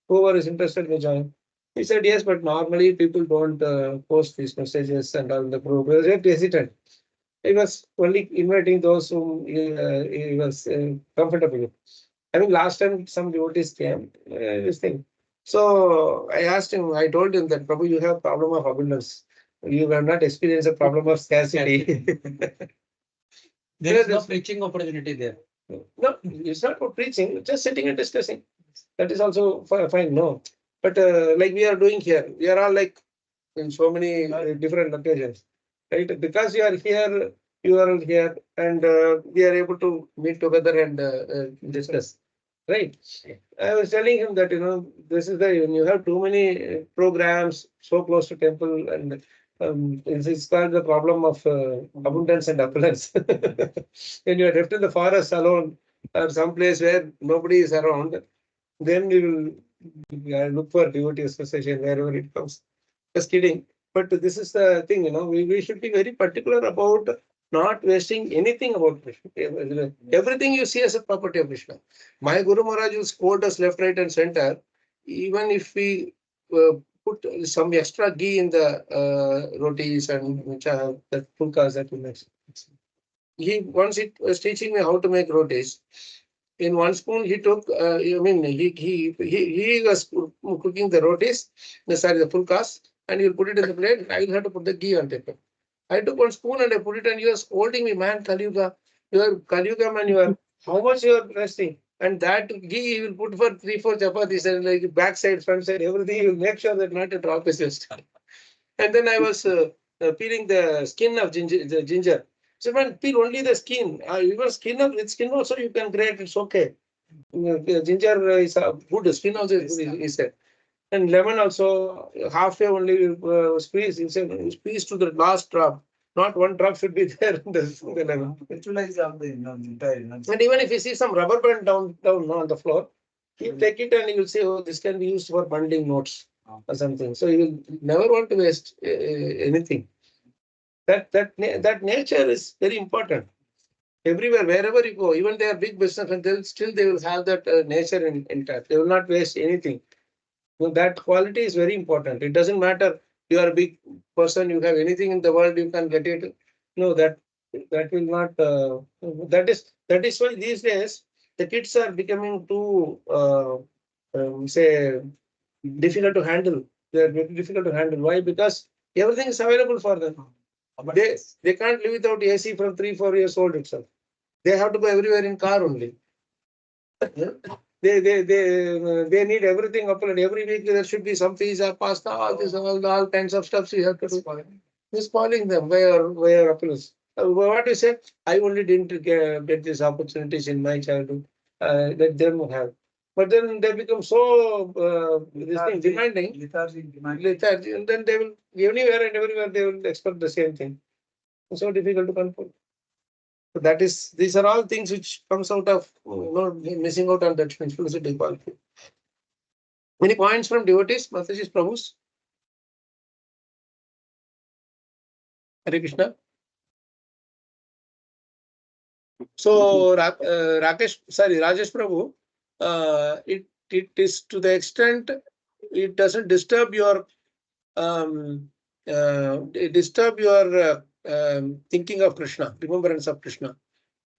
Whoever is interested may join. He said, yes, but normally people don't post these messages and all the group. He was very hesitant. He was only inviting those whom he was comfortable with. I mean, last time some devotees came, this thing. So I asked him, I told him that, Prabhu, you have problem of abundance. You have not experienced a problem of scarcity. There is no preaching opportunity there. No, it's not for preaching, just sitting and discussing. That is also fine, no. But like we are doing here, we are all like in so many different occasions, right? Because you are here, and we are able to meet together and discuss, right? I was telling him that, this is when you have too many programs so close to temple, and it's called the problem of abundance and opulence. When you are left in the forest alone or someplace where nobody is around, then we will look for devotee association wherever it comes. Just kidding. But this is the thing, we should be very particular about not wasting anything about Krishna. Everything you see as a property of Krishna. My Guru Maharaj will scold us left, right, and center. Even if we put some extra ghee in the rotis and the pulkas that we make. Once he was teaching me how to make rotis. In 1 spoon, he took. He was cooking the rotis, the pulkas, and he'll put it in the plate. I will have to put the ghee on top. I took 1 spoon and I put it, and he was scolding me, man, Kaliyuga, man, how much you are resting? And that ghee he will put for 3-4 chapatis and like back side, front side, everything. He will make sure that not a drop is wasted. And then I was peeling the skin of ginger. So man, peel only the skin. Even skin also you can grate. It's okay. Ginger is good. Skin also is good. He said. And lemon also halfway only squeeze. He said squeeze to the last drop. Not 1 drop should be there in the lemon. Utilize all the entire. And even if you see some rubber band down on the floor, you take it and you will say, oh, this can be used for bundling notes or something. So you will never want to waste anything. That nature is very important. Everywhere, wherever you go, even they are big businessmen, they will have that nature intact. They will not waste anything. So that quality is very important. It doesn't matter you are a big person, you have anything in the world, you can get it. No, that will not. That is why these days the kids are becoming too say difficult to handle. They are very difficult to handle. Why? Because everything is available for them. They can't live without AC from 3-4 years old itself. They have to go everywhere in car only. They need everything uploaded. Every week there should be some pizza, pasta, all kinds of stuff you have to do. You're spoiling them by your appeals. What you say? I only didn't get these opportunities in my childhood. Let them have. But then they become so demanding, lethargy, and then they will anywhere and everywhere they will expect the same thing. It's so difficult to control. So these are all things which comes out of missing out on that spirituality quality. Any points from devotees, Mataji's Prabhus? Hare Krishna. So Rajesh Prabhu, it is to the extent it doesn't disturb your thinking of Krishna, remembrance of Krishna.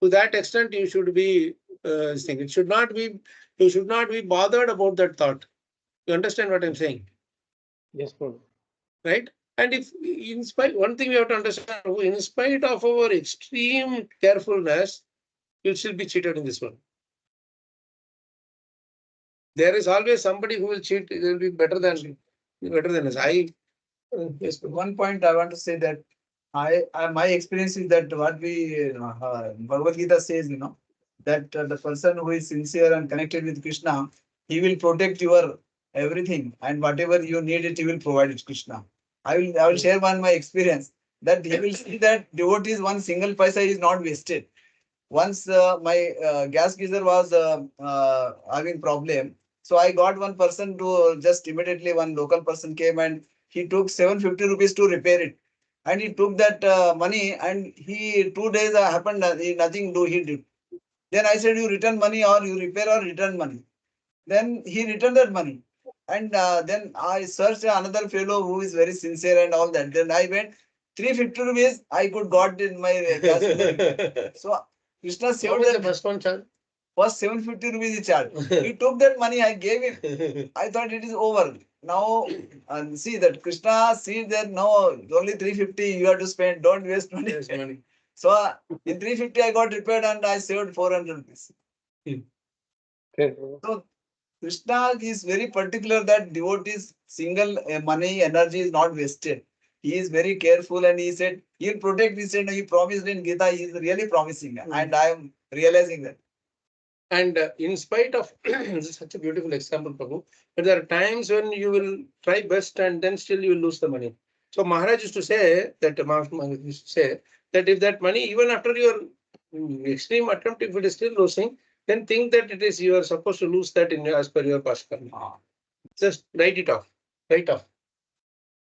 To that extent, you should be thinking. You should not be bothered about that thought. You understand what I'm saying? Yes, Prabhu. Right? And if in spite, one thing we have to understand, in spite of our extreme carefulness, you'll still be cheated in this one. There is always somebody who will cheat. They will be better than us. Yes, one point I want to say that my experience is that what we Bhagavad Gita says, that the person who is sincere and connected with Krishna, he will protect your everything, and whatever you need it, he will provide it. Krishna. I will share my experience that he will see that devotees one single paisa is not wasted. Once my gas geyser was having problem, so I got one person to just immediately one local person came and he took 750 rupees to repair it, and he took that money and he 2 days happened nothing do he did. Then I said, you return money or you repair or return money. Then he returned that money, and then I searched another fellow who is very sincere and all that. Then I went 350 rupees I could got in my gas geyser. So Krishna saved the that. first one charge? First 750 rupees he charged. He took that money, I gave him. I thought it is over. Now, and see that Krishna sees that no, only 350 you have to spend, don't waste money. Yes, money. So in 350 I got repaired and I saved 400 rupees. Okay, Prabhu. So Krishna is very particular that devotees single money energy is not wasted. He is very careful and he said he'll protect. He said he promised in Gita. He is really promising, and I am realizing that. And in spite of this is such a beautiful example, Prabhu, but there are times when you will try best and then still you will lose the money. So Maharaj used to say that if that money, even after your extreme attempt, if it is still losing, then think that it is you are supposed to lose that as per your past karma. Just write it off. Write off.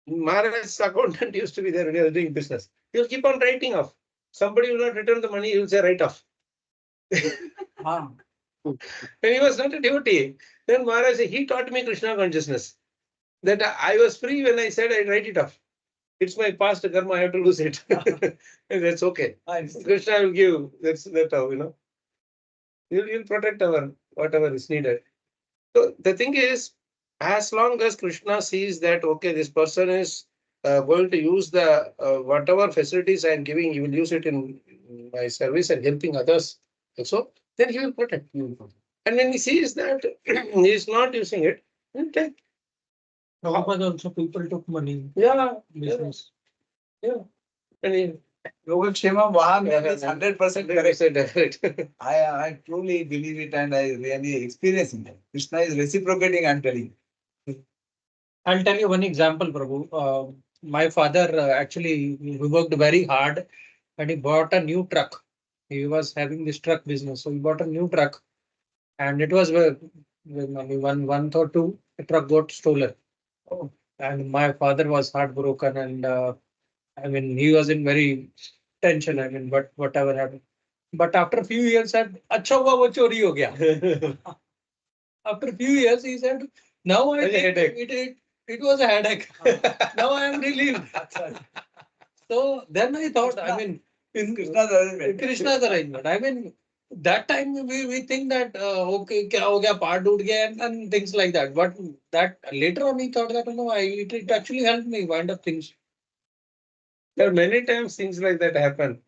Maharaj's accountant used to be there when he was doing business. He will keep on writing off. Somebody will not return the money, he will say write off. When he was not a devotee, then Maharaj, he taught me Krishna consciousness. That I was free when I said I write it off. It's my past karma, I have to lose it. That's okay. Krishna will give. That's how, He'll protect our whatever is needed. So the thing is, as long as Krishna sees that, okay, this person is going to use the whatever facilities I am giving, he will use it in my service and helping others also, then he will protect. And when he sees that he is not using it, he'll take. Prabhupada also people took money. Yeah. Business. Yeah. And he, Yogakshema Vahan is 100% correct. I truly believe it and I really experience it. Krishna is reciprocating, I'm telling you. I'll tell you one example, Prabhu. My father actually he worked very hard and he bought a new truck. He was having this truck business, so he bought a new truck, and it was maybe one month or two. The truck got stolen, and my father was heartbroken, and I mean he was in very tension. I mean, but whatever happened. But after few years said, अच्छा हुआ वो चोरी हो गया. After few years he said, now I think it was a headache. Now I am relieved. So then I thought, I mean, in Krishna's arrangement, I mean, that time we think that okay, क्या हो गया, part टूट गया, and things like that. But that later on he thought that no, it actually helped me wind up things. There are many times things like that happen.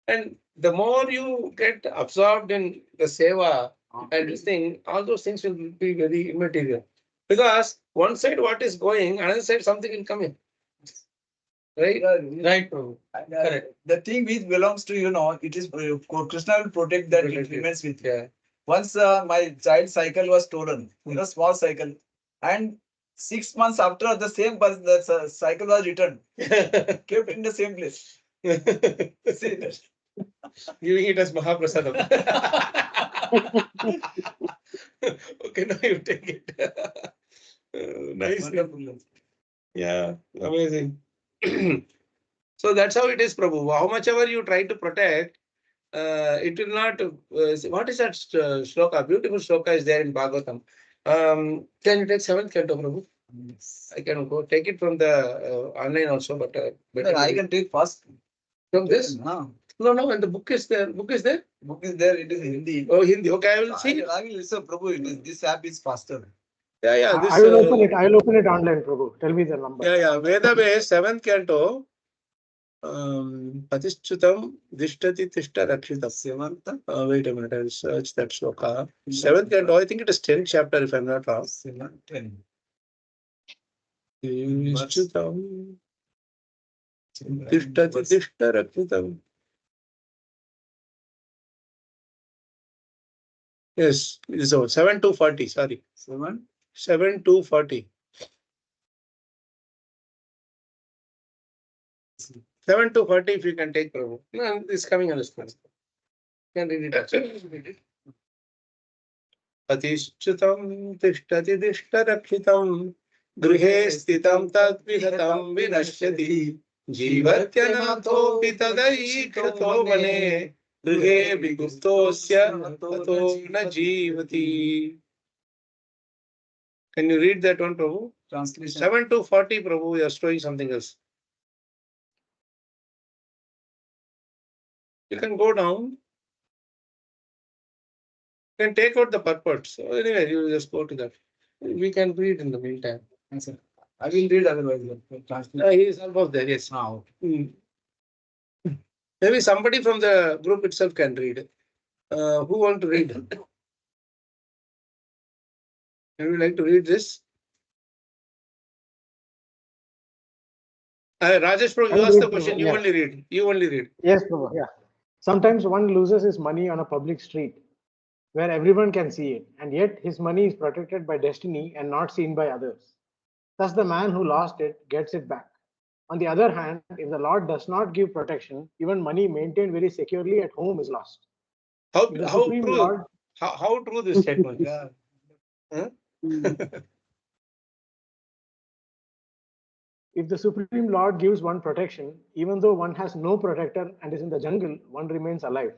And the more you get absorbed in the seva and this thing, all those things will be very immaterial. Because one side what is going, another side something will come in. Right? Right, Prabhu. Correct. The thing which belongs to, it is Krishna will protect that it remains with you. Yeah. Once my child cycle was stolen, small cycle, and 6 months after the same person, the cycle was returned, kept in the same place. See that? Giving it as Mahaprasadam. Okay, now you take it. Nice. Wonderful. Yeah, amazing. So that's how it is, Prabhu. How much ever you try to protect, it will not. What is that shloka? Beautiful shloka is there in Bhagavatam. Can you take seventh canto, Prabhu? Yes. I can go take it from the online also, but better I can take first. from this. No. No, when the book is there. Book is there. Book is there. It is Hindi. Oh, Hindi. Okay, I will see. I will listen, Prabhu. This app is faster. Yeah. This. I will open it. I'll open it online, Prabhu. Tell me the number. Yeah. Veda base seventh canto. Patichutam Dishtati Tishta Rakshita. Seventh. Wait a minute, I will search that sloka. Seventh canto, I think it is 10th chapter if I'm not wrong. 10. Tishtati Tishta Rakshitam. Yes, it is over. 7 to 40, sorry. 7 to 40. 7 to 40 if you can take, Prabhu. No, it's coming on the screen. You can read it. Patichutam Tishtati Tishta Rakshitam. गृहे स्थितं तद्विहतं विनश्यति जीवत्यनाथोऽपि तदैकृतो वने गृहे विगुप्तोऽस्य ततो न जीवति. Can you read that one, Prabhu? Translation. 7 to 40, Prabhu, you are showing something else. You can go down. You can take out the purport. So anyway, you just go to that. We can read in the meantime. Yes, sir. I will read otherwise. He is almost there, yes. Now. Maybe somebody from the group itself can read. Who want to read? Would you like to read this? Rajesh, Prabhu, you asked the question. You only read. You only read. Yes, Prabhu. Yeah. Sometimes one loses his money on a public street where everyone can see it, and yet his money is protected by destiny and not seen by others. Thus, the man who lost it gets it back. On the other hand, if the Lord does not give protection, even money maintained very securely at home is lost. How The how Supreme true? Lord- How true this statement? Yeah. Huh? If the Supreme Lord gives one protection, even though one has no protector and is in the jungle, one remains alive.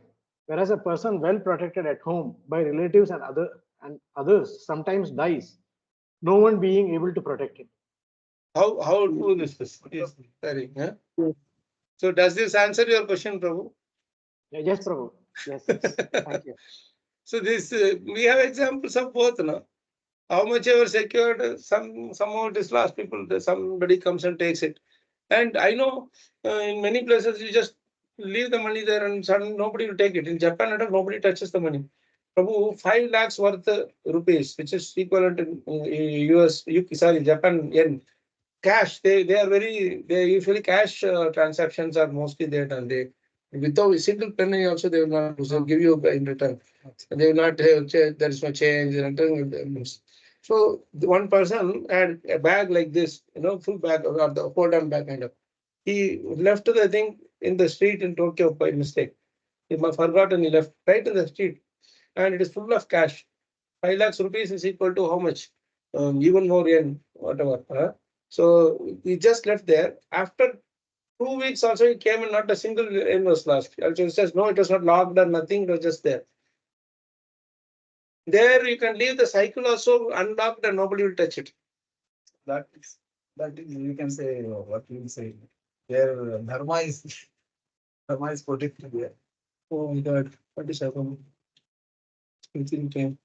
Whereas a person well protected at home by relatives and others sometimes dies, no one being able to protect him. How true this is? Yes. Sorry. Huh? So does this answer your question, Prabhu? Yes, Prabhu. Yes. Thank you. So this we have examples of both, no? How much ever secured, somehow it is lost. Somebody comes and takes it. And I know in many places you just leave the money there and suddenly nobody will take it. In Japan, nobody touches the money. Prabhu, 5 lakhs worth rupees, which is equivalent in Japan yen. Cash, they usually cash transactions are mostly there, and they without a single penny also they will not give you in return. They will not there is no change in return. So the one person had a bag like this, full bag or the hold on bag kind of. He left the thing in the street in Tokyo by mistake. He must forgotten, he left right in the street, and it is full of cash. 5 lakhs rupees is equal to how much? Even more yen, whatever. So he just left there. After 2 weeks also he came and not a single rain was lost. Also, it says no, it was not locked or nothing, it was just there. There you can leave the cycle also unlocked and nobody will touch it. That is, you can say, what you will say, their dharma is protected there. Oh my God, what is happening? Something came.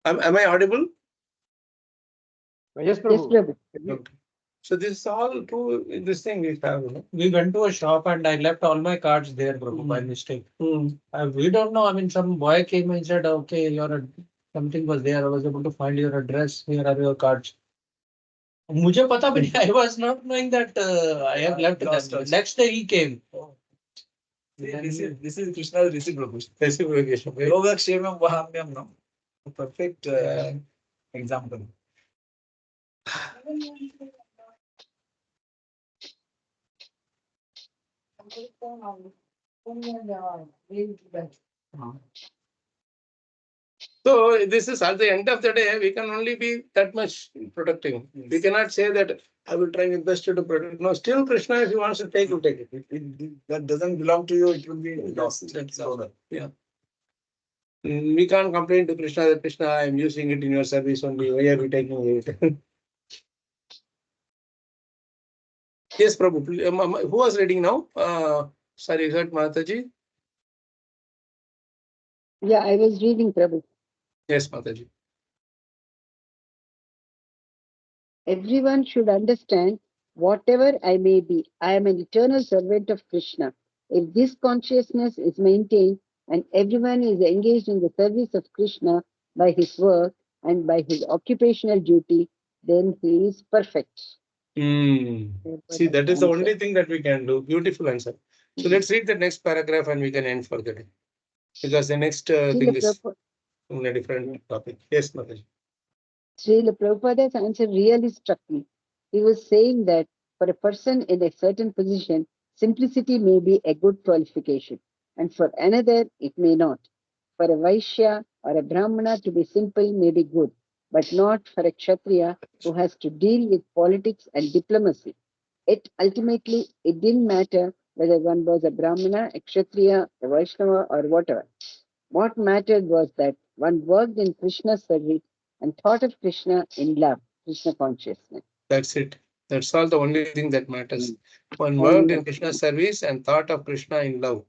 Am I audible? Yes, Yes, Prabhu. Prabhu. Okay. So this is all true. This thing we have. We went to a shop and I left all my cards there, Prabhu, by mistake. We don't know. I mean, some boy came and said, okay, something was there. I was able to find your address. Here are your cards. मुझे पता भी नहीं. I was not knowing that I have left Lost them. also. Next day he came. This is Krishna's reciprocation. Reciprocation. Right? Yogakshamam Vahamyam, no? A perfect example. So this is at the end of the day, we can only be that much protecting. Yes. We cannot say that I will try my best to protect. No, still Krishna, if he wants to take, will take it. That doesn't belong to you, it will be lost. That's all. Yeah. We can't complain to Krishna that Krishna, I am using it in your service only. Why are we taking it? Yes, Prabhu. Who was reading now? Sorry, heard Mataji? Yeah, I was reading, Prabhu. Yes, Mataji. Everyone should understand, whatever I may be, I am an eternal servant of Krishna. If this consciousness is maintained and everyone is engaged in the service of Krishna by his work and by his occupational duty, then he is perfect. See, that is the only thing that we can do. Beautiful answer. So let's read the next paragraph and we can end for the day. Because the next thing is on a different topic. Yes, Mataji. Srila Prabhupada's answer really struck me. He was saying that for a person in a certain position, simplicity may be a good qualification, and for another, it may not. For a Vaishya or a Brahmana to be simple may be good, but not for a Kshatriya who has to deal with politics and diplomacy. Ultimately, it didn't matter whether one was a Brahmana, a Kshatriya, a Vaishnava, or whatever. What mattered was that one worked in Krishna's service and thought of Krishna in love, Krishna consciousness. That's it. That's all the only thing that matters. One worked in Krishna's service and thought of Krishna in love.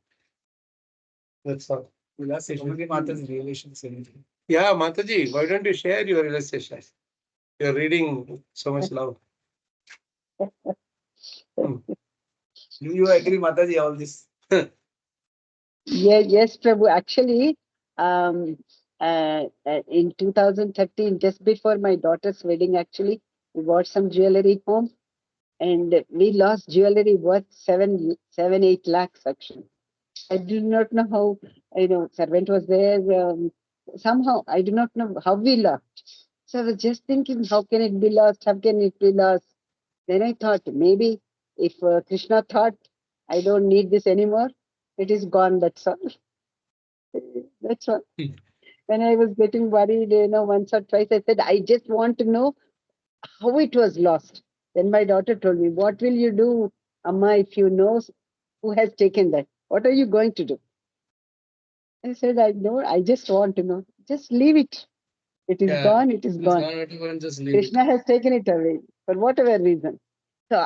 That's all. We'll ask Mata's relations. Yeah, Mataji, why don't you share your realizations? You're reading so much love. Do you agree, Mataji, all this? Yeah, yes, Prabhu. Actually, in 2013, just before my daughter's wedding, actually, we bought some jewelry home, and we lost jewelry worth 8 lakhs actually. I do not know how, servant was there. Somehow, I do not know how we lost. So I was just thinking, how can it be lost? How can it be lost? Then I thought, maybe if Krishna thought, I don't need this anymore, it is gone, that's all. That's all. When I was getting worried, once or twice, I said, I just want to know how it was lost. Then my daughter told me, what will you do, Amma, if you know who has taken that? What are you going to do? I said, I know, I just want to know. Just leave it. It is gone, it is gone. Just leave Krishna has taken it away for whatever reason. So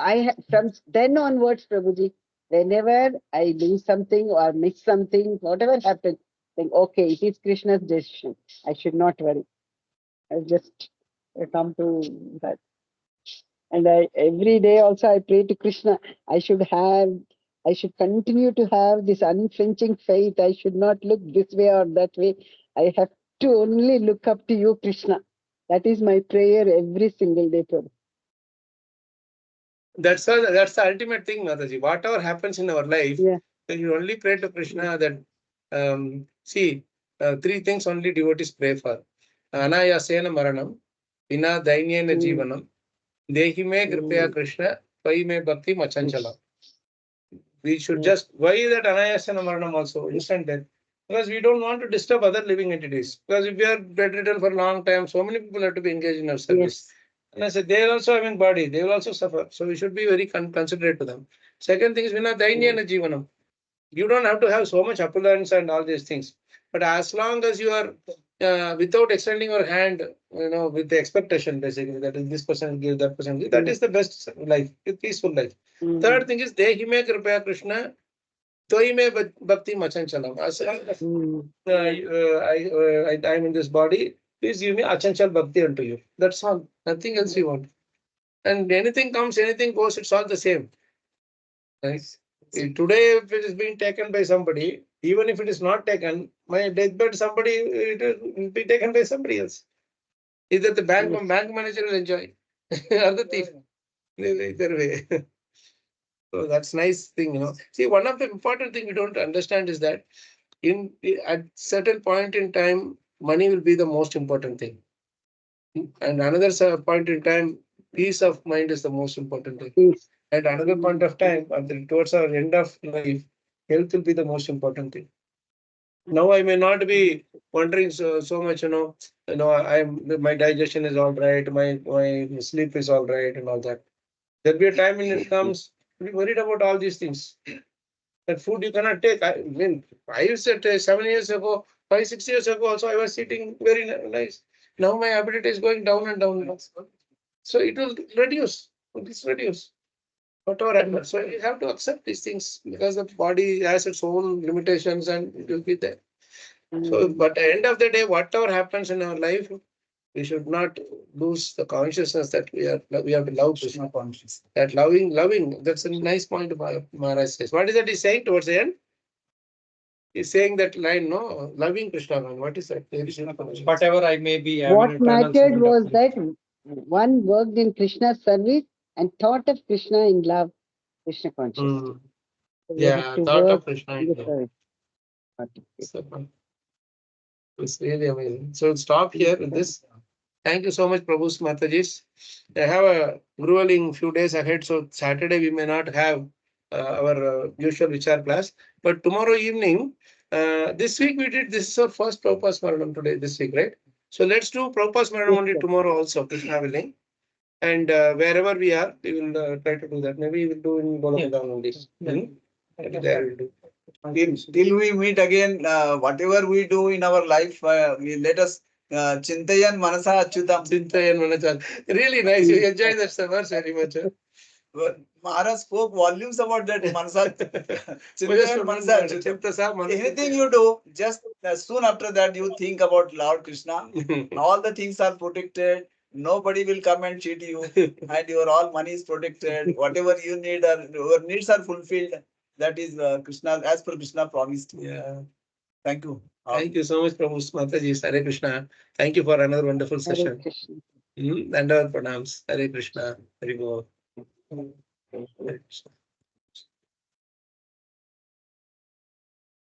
from then onwards, Prabhuji, whenever I lose something or miss something, whatever happens, think, okay, it is Krishna's decision. I should not worry. I just come to that. And every day also I pray to Krishna. I should continue to have this unflinching faith. I should not look this way or that way. I have to only look up to you, Krishna. That is my prayer every single day, Prabhu. That's the ultimate thing, Mataji. Whatever happens in our life, you only pray to Krishna that, three things only devotees pray for. Anayasena Maranam, Vina Dainyena Jivanam, Dehi me Kripaya Krishna, Vai me Bhakti Machanchala. We should just, why that Anayasena Maranam also, instant death? Because we don't want to disturb other living entities. Because if we are bedridden for a long time, so many people have to be engaged in our service. And I said, they are also having body, they will also suffer. So we should be very considerate to them. Second thing is, Vina Dainyana Jivanam. You don't have to have so much opulence and all these things. But as long as you are without extending your hand, with the expectation, basically, that is this person will give, that person will give, that is the best life, peaceful life. Third thing is, Dehime Kripaya Krishna, Toime Bhakti Machanchalam. As long as I am in this body, please give me Achanchal Bhakti unto you. That's all. Nothing else you want. And anything comes, anything goes, it's all the same. Right? Today, if it is being taken by somebody, even if it is not taken, my deathbed, it will be taken by somebody else. Either the bank manager will enjoy, or the thief. Either way. So that's nice thing. See, one of the important thing we don't understand is that at certain point in time, money will be the most important thing. And another point in time, peace of mind is the most important thing. At another point of time, towards our end of life, health will be the most important thing. Now I may not be wondering so much, my digestion is all right, my sleep is all right, and all that. There'll be a time when it comes, to be worried about all these things. That food you cannot take. I mean, I used to 7 years ago, 5, 6 years ago, also I was eating very nice. Now my appetite is going down and down. So it will reduce. It is reduce. Whatever happens. So you have to accept these things because the body has its own limitations and it will be there. So, but at the end of the day, whatever happens in our life, we should not lose the consciousness that we have to love Krishna. That loving, that's a nice point Maharaj says. What is that he's saying towards the end? He's saying that line, no, loving Krishna. What is that? Whatever I may be. What mattered was that one worked in Krishna's service and thought of Krishna in love, Krishna consciousness. So we have Yeah, to thought work of Krishna. in the service. It's really amazing. So we'll stop here with this. Thank you so much, Prabhu Mataji. I have a grueling few days ahead, so Saturday we may not have our usual Vichar class. But tomorrow evening, this week this is our first Prabhupada Smaranam today, this week, right? So let's do Prabhupada Smaranam only tomorrow also, Krishna willing. And wherever we are, we will try to do that. Maybe we will do in Golokadam only. Maybe there we'll do. Till we meet again, whatever we do in our life, we let us Chintayan Manasa Achyutam. Chintayan Manasa. Really nice. You enjoyed that verse very much. Maharaj spoke volumes about that Manasa. Chintayan Manasa Achyutam. Anything you do, just soon after that, you think about Lord Krishna. All the things are protected. Nobody will come and cheat you, and your all money is protected. Whatever you need, your needs are fulfilled. That is Krishna, as per Krishna promised. Yeah. Thank you. Thank you so much, Prabhu Mataji. Hare Krishna. Thank you for another wonderful Hare session. Krishna. And our pranams. Hare Krishna. Hare Go. Hare Krishna.